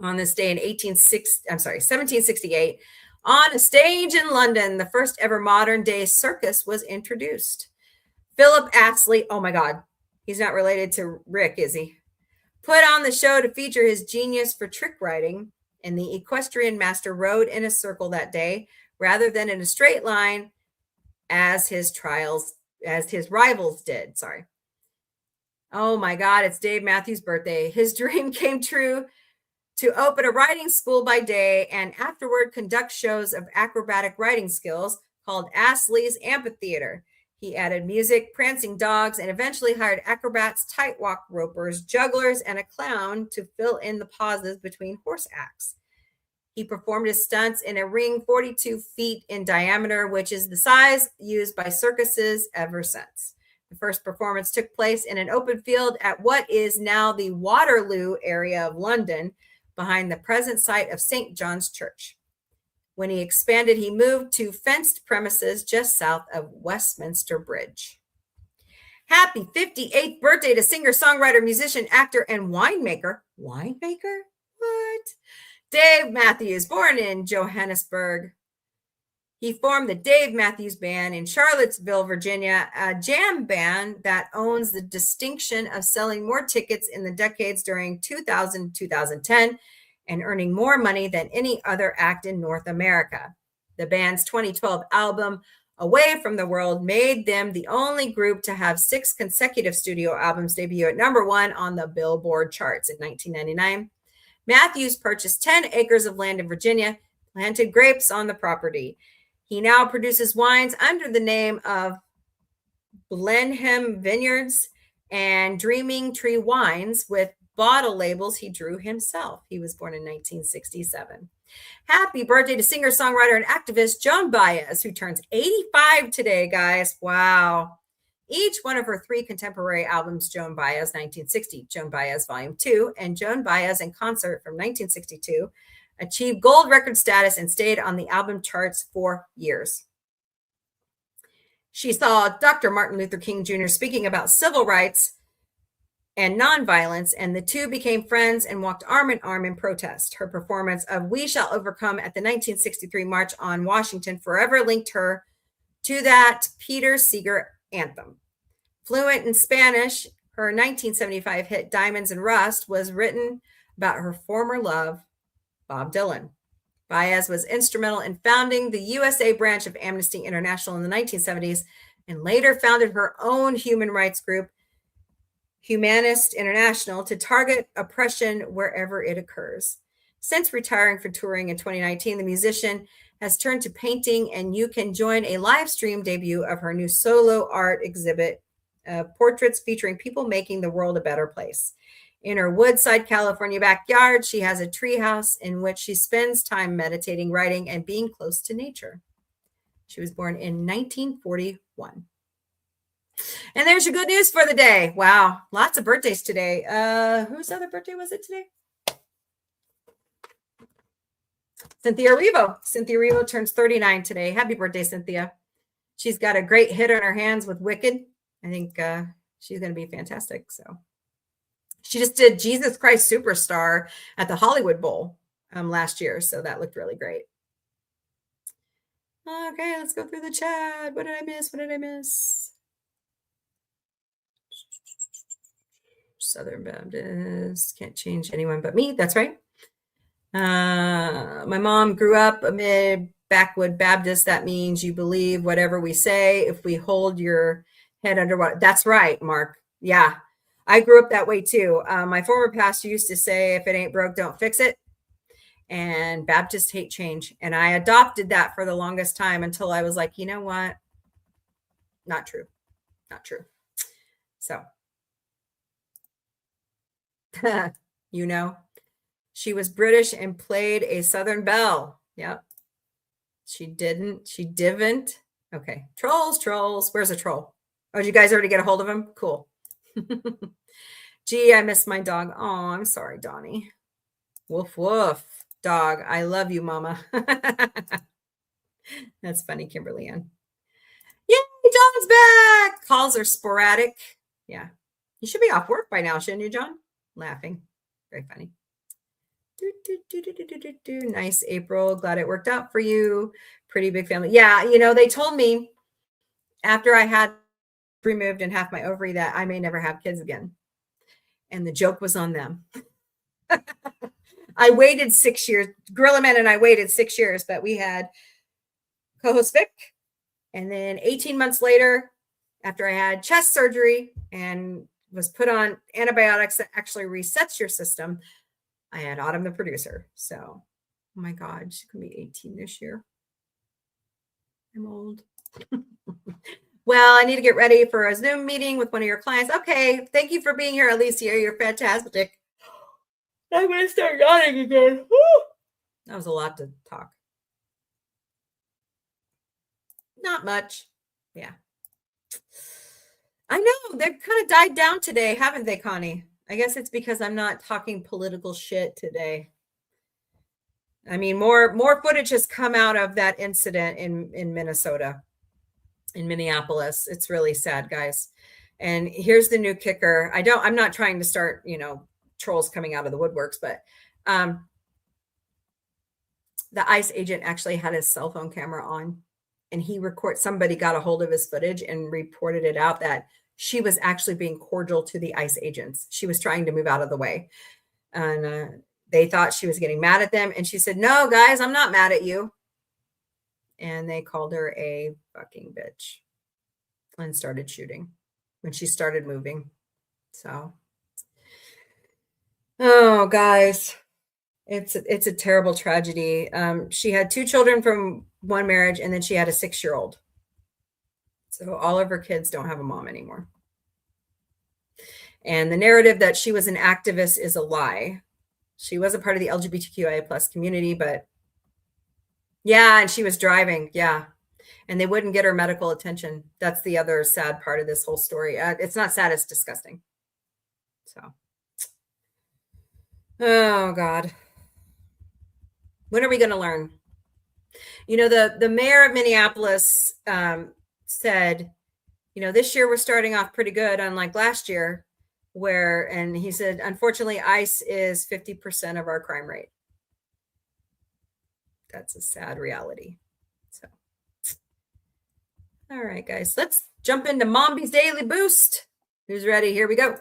On this day in 1768, on a stage in London, the first ever modern day circus was introduced. Philip Astley, oh my God, he's not related to Rick, is he? Put on the show to feature his genius for trick riding, and the equestrian master rode in a circle that day rather than in a straight line as his rivals did. Oh my God, it's Dave Matthews' birthday. His dream came true to open a writing school by day and afterward conduct shows of acrobatic writing skills called Astley's Amphitheater. He added music, prancing dogs, and eventually hired acrobats, tightrope ropers, jugglers, and a clown to fill in the pauses between horse acts. He performed his stunts in a ring 42 feet in diameter, which is the size used by circuses ever since. The first performance took place in an open field at what is now the Waterloo area of London, behind the present site of St. John's Church. When he expanded, he moved to fenced premises just south of Westminster Bridge. Happy 58th birthday to singer, songwriter, musician, actor, and winemaker. Winemaker? What? Dave Matthews, born in Johannesburg. He formed the Dave Matthews Band in Charlottesville, Virginia, a jam band that owns the distinction of selling more tickets in the decades during 2000-2010 and earning more money than any other act in North America. The band's 2012 album, Away from the World, made them the only group to have 6 consecutive studio albums debut at #1 on the Billboard charts in 1999. Matthews purchased 10 acres of land in Virginia, planted grapes on the property. He now produces wines under the name of Blenheim Vineyards and Dreaming Tree Wines with bottle labels he drew himself. He was born in 1967. Happy birthday to singer, songwriter, and activist Joan Baez, who turns 85 today, guys. Wow. Each one of her 3 contemporary albums, Joan Baez 1960, Joan Baez Volume 2, and Joan Baez in Concert from 1962, achieved gold record status and stayed on the album charts for years. She saw Dr. Martin Luther King Jr. speaking about civil rights and nonviolence, and the two became friends and walked arm in arm in protest. Her performance of We Shall Overcome at the 1963 March on Washington forever linked her to that Peter Seeger anthem. Fluent in Spanish, her 1975 hit Diamonds and Rust was written about her former love, Bob Dylan. Baez was instrumental in founding the USA branch of Amnesty International in the 1970s and later founded her own human rights group, Humanist International, to target oppression wherever it occurs. Since retiring for touring in 2019, the musician has turned to painting, and you can join a live stream debut of her new solo art exhibit, portraits featuring people making the world a better place. In her Woodside, California backyard, she has a treehouse in which she spends time meditating, writing, and being close to nature. She was born in 1941. And there's your good news for the day. Wow, lots of birthdays today. Whose other birthday was it today? Cynthia Erivo. Cynthia Erivo turns 39 today. Happy birthday, Cynthia. She's got a great hit on her hands with Wicked. I think she's going to be fantastic. So she just did Jesus Christ Superstar at the Hollywood Bowl last year. So that looked really great. Okay, let's go through the chat. What did I miss? What did I miss? Southern Baptist, can't change anyone but me. That's right. My mom grew up amid backwood Baptist. That means you believe whatever we say if we hold your head under water. That's right, Mark. Yeah, I grew up that way too. My former pastor used to say, if it ain't broke, don't fix it. And Baptists hate change. And I adopted that for the longest time until I was like, you know what? Not true. Not true. So, you know, she was British and played a Southern belle. Yep. She didn't. She didn't. Okay. Trolls. Where's a troll? Oh, did you guys already get a hold of him? Cool. Gee, I miss my dog. Oh, I'm sorry, Donnie. Woof, woof. Dog, I love you, mama. That's funny, Kimberly Ann. Yay, John's back. Calls are sporadic. Yeah. You should be off work by now, shouldn't you, John? Laughing. Very funny. Nice, April. Glad it worked out for you. Pretty big family. Yeah, you know, they told me after I had removed and half my ovary that I may never have kids again. And the joke was on them. I waited 6 years. Gorilla Man and I waited 6 years, but we had co-host Vic. And then 18 months later, after I had chest surgery and was put on antibiotics that actually resets your system, I had Autumn, the producer. So, oh my God, she's going to be 18 this year. I'm old. Well, I need to get ready for a Zoom meeting with one of your clients. Okay. Thank you for being here, Alicia. You're fantastic. I'm going to start yawning again. Woo! That was a lot to talk. Not much. Yeah. I know. They've kind of died down today, haven't they, Connie? I guess it's because I'm not talking political shit today. I mean, more footage has come out of that incident in Minnesota, in Minneapolis. It's really sad, guys. And here's the new kicker. I'm not trying to start, trolls coming out of the woodworks, but the ICE agent actually had his cell phone camera on, and somebody got a hold of his footage and reported it out that she was actually being cordial to the ICE agents. She was trying to move out of the way. And they thought she was getting mad at them. And she said, no, guys, I'm not mad at you. And they called her a fucking bitch and started shooting when she started moving. So, oh, guys, it's a terrible tragedy. She had 2 children from one marriage, and then she had a 6-year-old. So all of her kids don't have a mom anymore. And the narrative that she was an activist is a lie. She was a part of the LGBTQIA plus community, but yeah, and she was driving. Yeah. And they wouldn't get her medical attention. That's the other sad part of this whole story. It's not sad, it's disgusting. So, oh God. When are we going to learn? The mayor of Minneapolis said, this year we're starting off pretty good, unlike last year, and he said, unfortunately, ICE is 50% of our crime rate. That's a sad reality. So, all right, guys, let's jump into Mombie's Daily Boost. Who's ready? Here we go.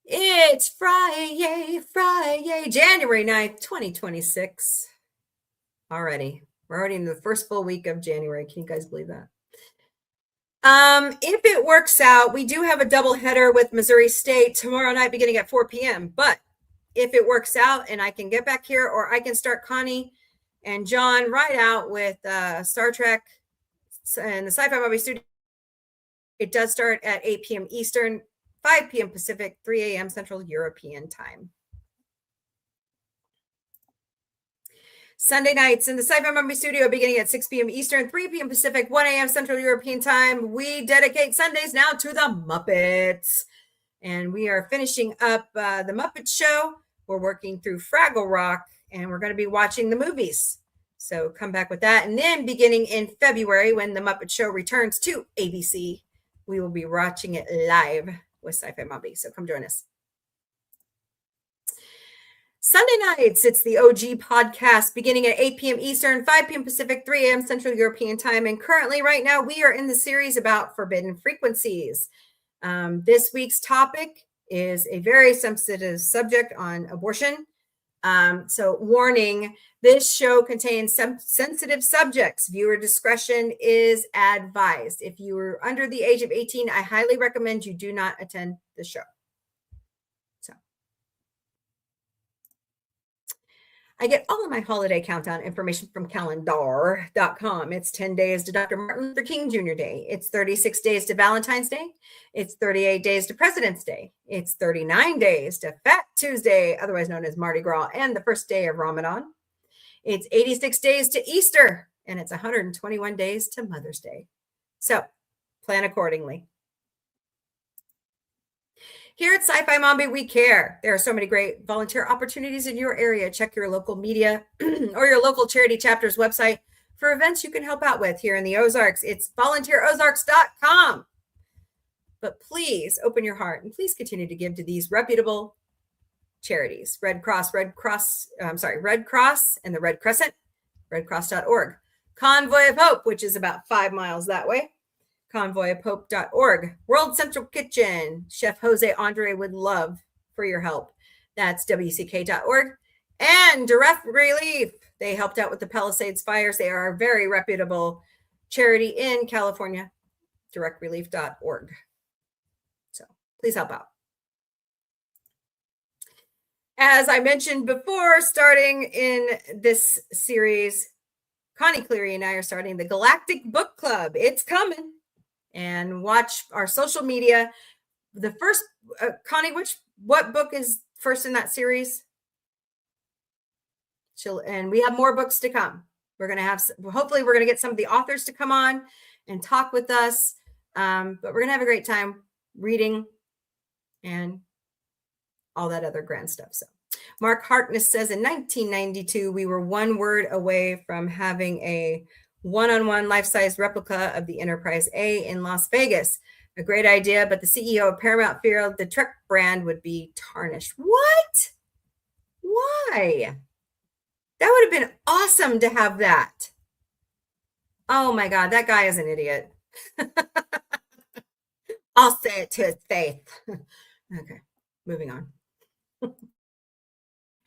It's FriYAY, January 9th, 2026. Already. We're already in the first full week of January. Can you guys believe that? If it works out, we do have a double header with Missouri State tomorrow night beginning at 4 p.m. But if it works out and I can get back here, or I can start Connie and John right out with Star Trek and the Sci-Fi Banter studio, it does start at 8 p.m. Eastern, 5 p.m. Pacific, 3 a.m. Central European time. Sunday nights in the Sci-Fi Banter studio beginning at 6 p.m. Eastern, 3 p.m. Pacific, 1 a.m. Central European time. We dedicate Sundays now to the Muppets. And we are finishing up the Muppet Show. We're working through Fraggle Rock, and we're going to be watching the movies. So come back with that. And then beginning in February, when the Muppet Show returns to ABC, we will be watching it live with Sci-Fi Mombie. So come join us. Sunday nights, it's the OG podcast beginning at 8 p.m. Eastern, 5 p.m. Pacific, 3 a.m. Central European time. And currently, right now, we are in the series about forbidden frequencies. This week's topic is a very sensitive subject on abortion. So warning, this show contains some sensitive subjects. Viewer discretion is advised. If you are under the age of 18, I highly recommend you do not attend the show. I get all of my holiday countdown information from calendar.com. It's 10 days to Dr. Martin Luther King Jr. Day. It's 36 days to Valentine's Day. It's 38 days to President's Day. It's 39 days to Fat Tuesday, otherwise known as Mardi Gras, and the first day of Ramadan. It's 86 days to Easter, and it's 121 days to Mother's Day. So plan accordingly. Here at Sci-Fi Mombie, we care. There are so many great volunteer opportunities in your area. Check your local media or your local charity chapter's website for events you can help out with here in the Ozarks. It's volunteerozarks.com. But please open your heart and please continue to give to these reputable charities. Red Cross and the Red Crescent, redcross.org. Convoy of Hope, which is about 5 miles that way. convoyofhope.org. World Central Kitchen. Chef Jose Andre would love for your help. That's wck.org. And Direct Relief. They helped out with the Palisades fires. They are a very reputable charity in California. directrelief.org. So please help out. As I mentioned before, starting in this series, Connie Cleary and I are starting the Galactic Book Club. It's coming. And watch our social media. The first, Connie, what book is first in that series? And we have more books to come. We're going to have, hopefully we're going to get some of the authors to come on and talk with us. But we're going to have a great time reading and all that other grand stuff. So Mark Harkness says in 1992, we were one word away from having a one-on-one life-size replica of the Enterprise A in Las Vegas. A great idea, but the CEO of Paramount feared the Trek brand would be tarnished. What? Why? That would have been awesome to have that. Oh my God, that guy is an idiot. I'll say it to his face. Okay, moving on.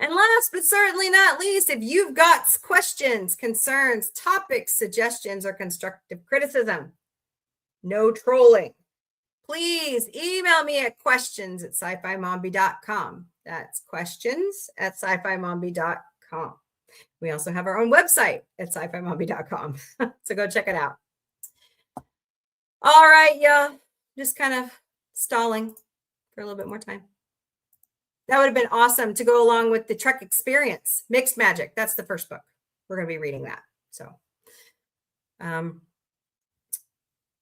And last but certainly not least, if you've got questions, concerns, topics, suggestions, or constructive criticism, no trolling, please email me at questions@sci-fi-mombie.com. That's questions@sci-fi-mombie.com. We also have our own website at sci-fi-mombie.com. So go check it out. All right, y'all. Just kind of stalling for a little bit more time. That would have been awesome to go along with the Trek experience. Mixed Magic. That's the first book. We're going to be reading that. So I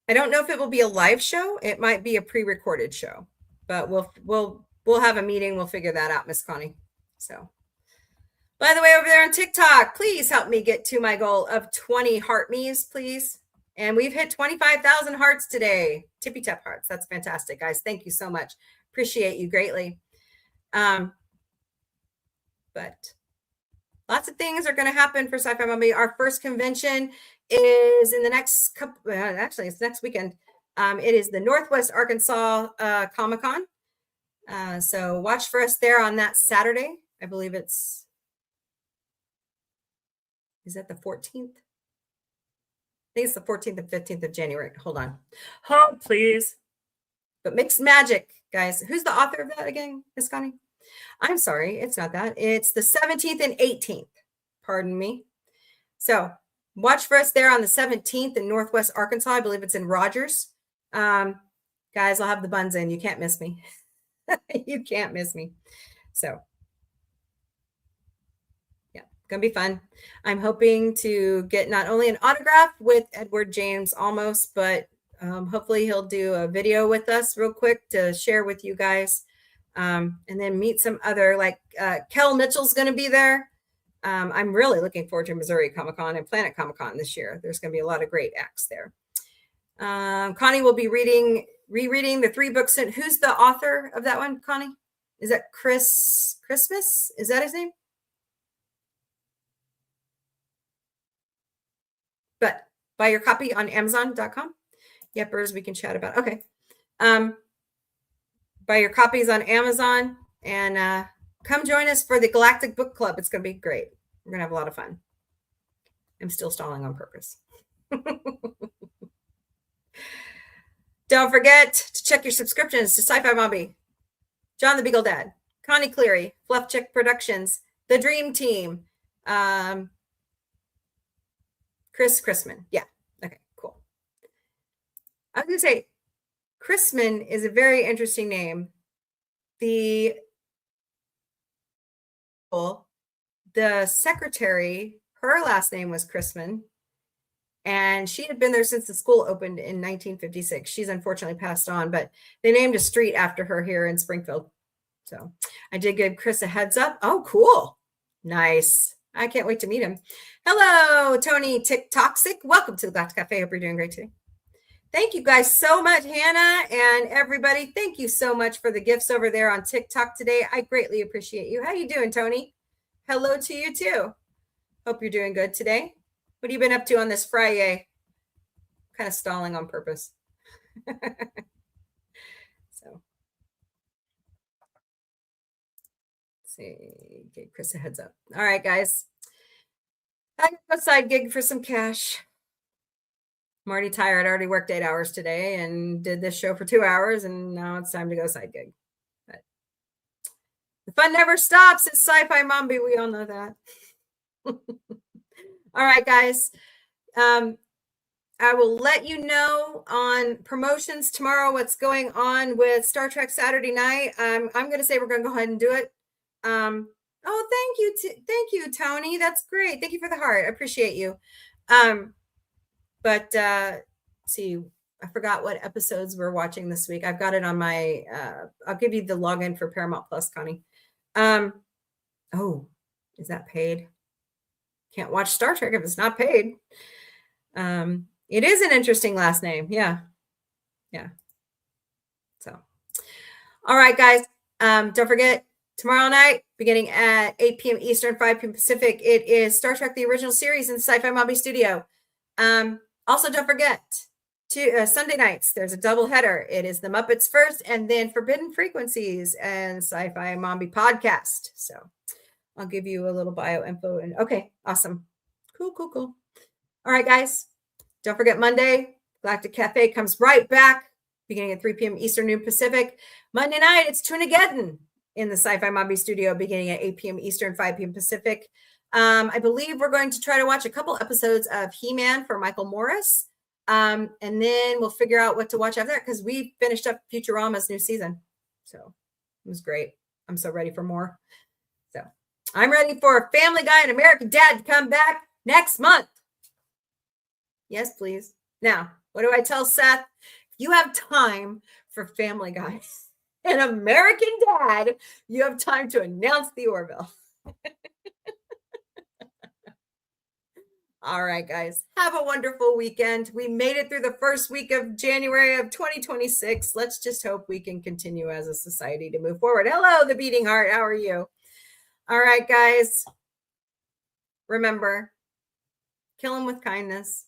don't know if it will be a live show. It might be a pre-recorded show, but we'll have a meeting. We'll figure that out, Miss Connie. So by the way, over there on TikTok, please help me get to my goal of 20 heart me's, please. And we've hit 25,000 hearts today. Tippy tap hearts. That's fantastic, guys. Thank you so much. Appreciate you greatly. But lots of things are going to happen for Sci-Fi Mombie. Our first convention is in the next couple, actually it's next weekend. It is the Northwest Arkansas Comic-Con. So watch for us there on that Saturday. I believe is that the 14th? I think it's the 14th and 15th of January. Hold on. Hold, please. But Mixed Magic, guys. Who's the author of that again, Miss Connie? I'm sorry, it's not that. It's the 17th and 18th. Pardon me. So watch for us there on the 17th in Northwest Arkansas. I believe it's in Rogers. Guys, I'll have the buns in. You can't miss me. You can't miss me. So yeah, gonna be fun. I'm hoping to get not only an autograph with Edward James Olmos, but hopefully he'll do a video with us real quick to share with you guys. And then meet some other, like Kel Mitchell's going to be there. I'm really looking forward to Missouri Comic-Con and Planet Comic-Con this year. There's going to be a lot of great acts there. Connie will be rereading the 3 books. Who's the author of that one, Connie? Is that Christmas? Is that his name? But buy your copy on Amazon.com. Yepers, we can chat about. Okay. Buy your copies on Amazon and come join us for the Galactic Book Club. It's going to be great. We're going to have a lot of fun. I'm still stalling on purpose. Don't forget to check your subscriptions to Sci-Fi Mombie, John the Beagle Dad, Connie Cleary, Fluff Chick Productions, The Dream Team, Chris Chrisman. Yeah. Okay, cool. I was going to say, Chrisman is a very interesting name. The secretary, her last name was Chrisman, and she had been there since the school opened in 1956. She's unfortunately passed on, but they named a street after her here in Springfield. So I did give Chris a heads up. Oh, cool. Nice. I can't wait to meet him. Hello, Tony Tick Toxic. Welcome to the Galactic Café. Hope you're doing great today. Thank you guys so much, Hannah and everybody. Thank you so much for the gifts over there on TikTok today. I greatly appreciate you. How you doing, Tony? Hello to you too. Hope you're doing good today. What have you been up to on this FriYAY? Kind of stalling on purpose. So, let's see. Give Chris a heads up. All right, guys. I got a side gig for some cash. I'm already tired. I already worked 8 hours today and did this show for 2 hours, and now it's time to go side gig. But The fun never stops. It's Sci-Fi Mombie. We all know that. All right, guys. I will let you know on promotions tomorrow what's going on with Star Trek Saturday night. I'm going to say we're going to go ahead and do it. Oh, thank you, Tony. That's great. Thank you for the heart. I appreciate you. But see, I forgot what episodes we're watching this week. I've got it on my. I'll give you the login for Paramount Plus, Connie. Oh, is that paid? Can't watch Star Trek if it's not paid. It is an interesting last name. Yeah. So, all right, guys. Don't forget, tomorrow night, beginning at 8 p.m. Eastern, 5 p.m. Pacific, it is Star Trek, the original series in Sci-Fi Mombie Studio. Also, don't forget, Sunday nights, there's a double header. It is The Muppets first, and then Forbidden Frequencies and Sci-Fi Mombie podcast. So I'll give you a little bio info. And okay, awesome. Cool. All right, guys. Don't forget, Monday, Galactic Café comes right back, beginning at 3 p.m. Eastern, noon Pacific. Monday night, it's Tune-ageddon in the Sci-Fi Mombie Studio, beginning at 8 p.m. Eastern, 5 p.m. Pacific. I believe we're going to try to watch a couple episodes of He-Man for Michael Morris. And then we'll figure out what to watch after that, because we finished up Futurama's new season. So it was great. I'm so ready for more. So I'm ready for Family Guy and American Dad to come back next month. Yes, please. Now, what do I tell Seth? If you have time for Family Guy and American Dad, you have time to announce the Orville. All right, guys. Have a wonderful weekend. We made it through the first week of January of 2026. Let's just hope we can continue as a society to move forward. Hello, the beating heart. How are you? All right, guys. Remember, kill them with kindness.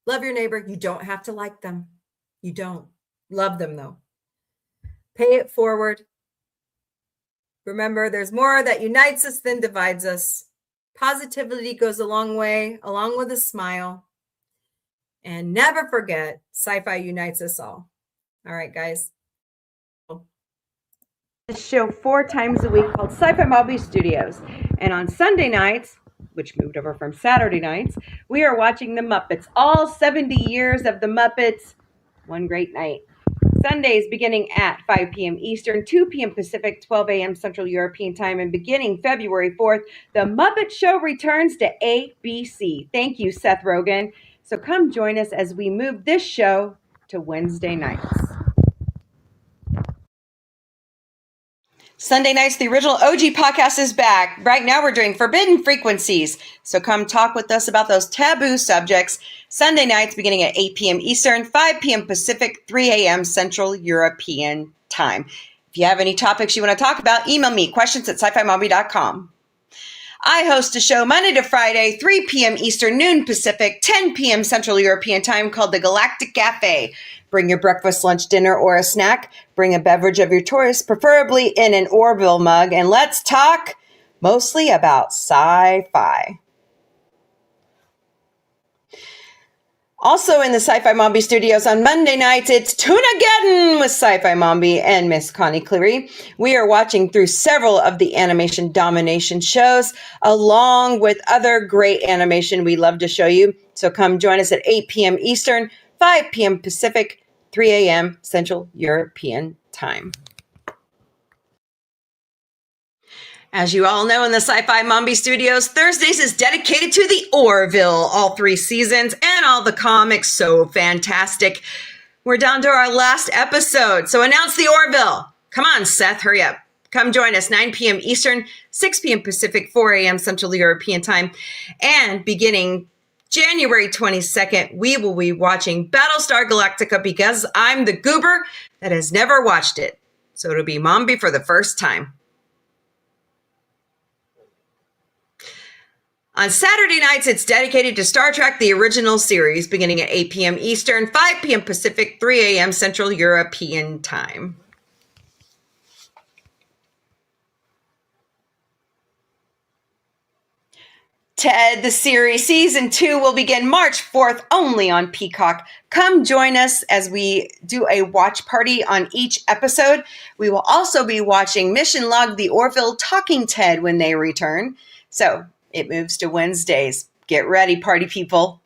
Love your neighbor. You don't have to like them. You don't. Love them, though. Pay it forward. Remember, there's more that unites us than divides us. Positivity goes a long way, along with a smile. And never forget, sci-fi unites us all. All right, guys. This show 4 times a week called Sci-Fi Mombie Studios. And on Sunday nights, which moved over from Saturday nights, we are watching The Muppets. All 70 years of The Muppets, one great night. Sundays beginning at 5 p.m. Eastern, 2 p.m. Pacific, 12 a.m. Central European Time, and beginning February 4th, The Muppet Show returns to ABC. Thank you, Seth Rogen. So come join us as we move this show to Wednesday nights. Sunday nights, the original OG podcast is back. Right now we're doing Forbidden Frequencies. So come talk with us about those taboo subjects. Sunday nights beginning at 8 p.m. Eastern, 5 p.m. Pacific, 3 a.m. Central European Time. If you have any topics you want to talk about, email me, questions@sci-fi-mombie.com. I host a show Monday to Friday, 3 p.m. Eastern, noon Pacific, 10 p.m. Central European Time, called the Galactic Café. Bring your breakfast, lunch, dinner, or a snack. Bring a beverage of your choice, preferably in an Orville mug, and let's talk mostly about sci-fi. Also in the Sci-Fi Mombie Studios on Monday nights, it's Tune-ageddon with Sci-Fi Mombie and Miss Connie Cleary. We are watching through several of the animation domination shows, along with other great animation we love to show you. So come join us at 8 p.m. Eastern, 5 p.m. Pacific, 3 a.m. Central European Time. As you all know, in the Sci-Fi Mombie Studios, Thursdays is dedicated to the Orville, all 3 seasons and all the comics. So fantastic. We're down to our last episode. So announce the Orville. Come on, Seth, hurry up. Come join us, 9 p.m. Eastern, 6 p.m. Pacific, 4 a.m. Central European Time. And beginning January 22nd, we will be watching Battlestar Galactica, because I'm the goober that has never watched it. So it'll be Mombie for the first time. On Saturday nights, it's dedicated to Star Trek, the original series, beginning at 8 p.m. Eastern, 5 p.m. Pacific, 3 a.m. Central European Time. Ted, the series, season 2 will begin March 4th only on Peacock. Come join us as we do a watch party on each episode. We will also be watching Mission Log the Orville Talking Ted when they return. So it moves to Wednesdays. Get ready, party people.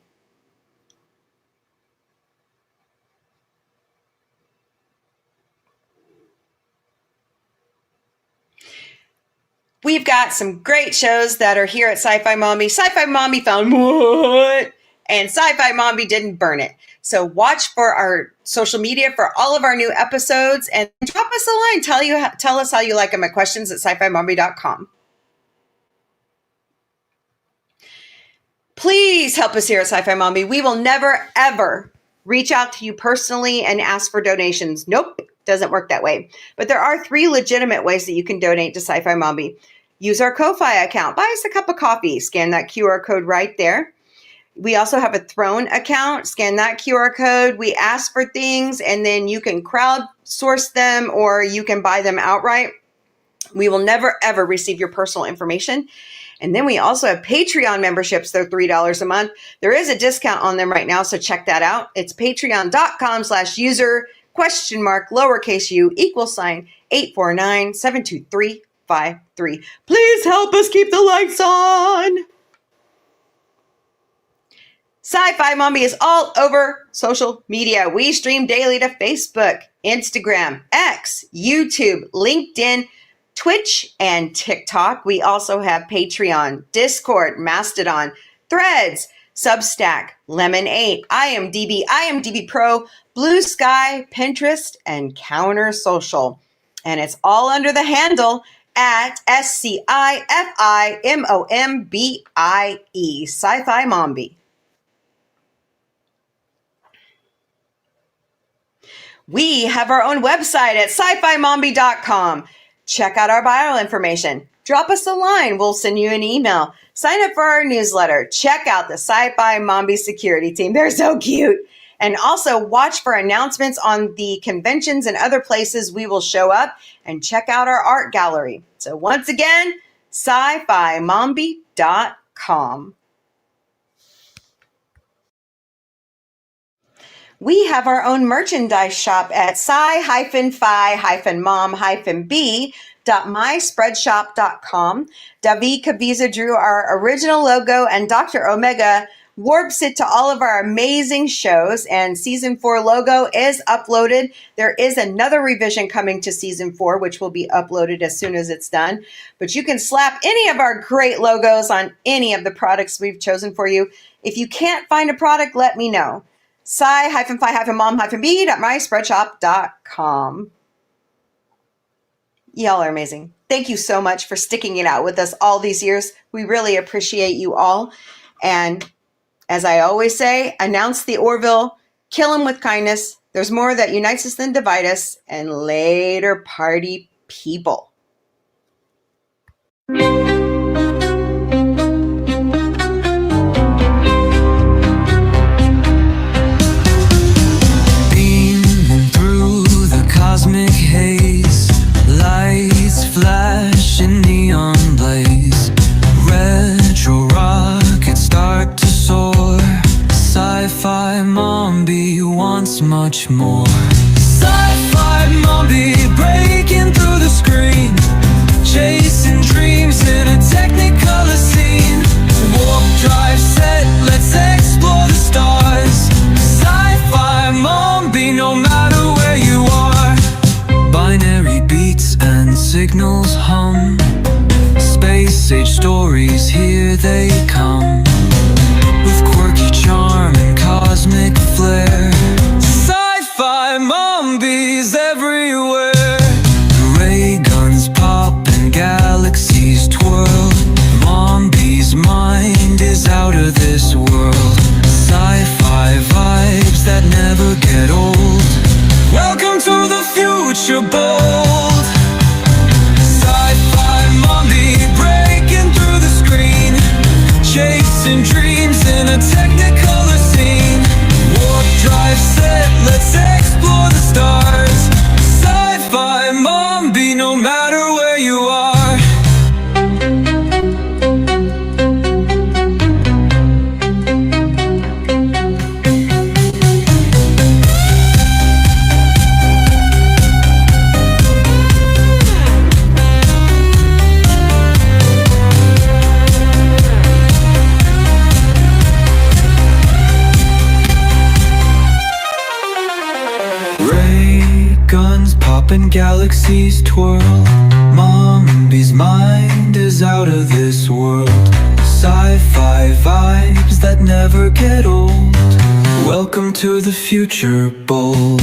We've got some great shows that are here at Sci-Fi Mombie. Sci-Fi Mombie found what? And Sci-Fi Mombie didn't burn it. So watch for our social media for all of our new episodes and drop us a line. Tell us how you like them at questions@sci-fi-mombie.com. Please help us here at Sci-Fi Mombie. We will never, ever reach out to you personally and ask for donations. Nope, doesn't work that way. But there are 3 legitimate ways that you can donate to Sci-Fi Mombie. Use our Ko-Fi account. Buy us a cup of coffee. Scan that QR code right there. We also have a Throne account. Scan that QR code. We ask for things, and then you can crowdsource them or you can buy them outright. We will never, ever receive your personal information. And then we also have Patreon memberships. They're $3 a month. There is a discount on them right now, so check that out. It's patreon.com/user_u=849-723-53. Please help us keep the lights on. Sci-Fi Mombie is all over social media. We stream daily to Facebook, Instagram, X, YouTube, LinkedIn, Twitch, and TikTok. We also have Patreon, Discord, Mastodon, Threads, Substack, Lemon8, IMDb Pro, Blue Sky, Pinterest, and Counter Social. And it's all under the handle at SCI-FI MOMBIE, Sci-Fi Mombie. We have our own website at sci-fi-mombie.com. Check out our bio information. Drop us a line. We'll send you an email. Sign up for our newsletter. Check out the Sci-Fi Mombie security team. They're so cute. And also watch for announcements on the conventions and other places we will show up, and check out our art gallery. So once again, sci-fi-mombie.com. We have our own merchandise shop at sci-fi-mom-b.myspreadshop.com. David Caviezel drew our original logo, and Dr. Omega warps it to all of our amazing shows, and season 4 logo is uploaded. There is another revision coming to season 4, which will be uploaded as soon as it's done. But you can slap any of our great logos on any of the products we've chosen for you. If you can't find a product, let me know. sci-fi-mom-b.myspreadshop.com. Y'all are amazing. Thank you so much for sticking it out with us all these years. We really appreciate you all. And as I always say, announce the Orville, kill them with kindness. There's more that unites us than divide us. And later, party people. Beaming through the cosmic haze, lights flash in neon blaze, retro rockets start to soar. Sci-Fi Mombie wants much more. Sci-Fi Mombie breaking through the screen, chasing dreams in a technicolor scene. Warp drive set, let's explore the stars. Sci-Fi Mombie, no matter where you are. Binary beats and signals hum, space age stories, here they come, with quirky charm and cosmic flair. Sci-Fi Mombies everywhere. Ray guns pop and galaxies twirl. Mombie's mind is out of this world. Sci-fi vibes that never get old. Welcome to the future bold. Sci-Fi Mombie breaking through the screen, chasing dreams in a technicolor scene. Warp drive set, let's explore the stars. Sci-Fi Mombie, no matter where you are. popping galaxies twirl. Mombie's mind is out of this world. Sci-fi vibes that never get old. Welcome to the future, bold.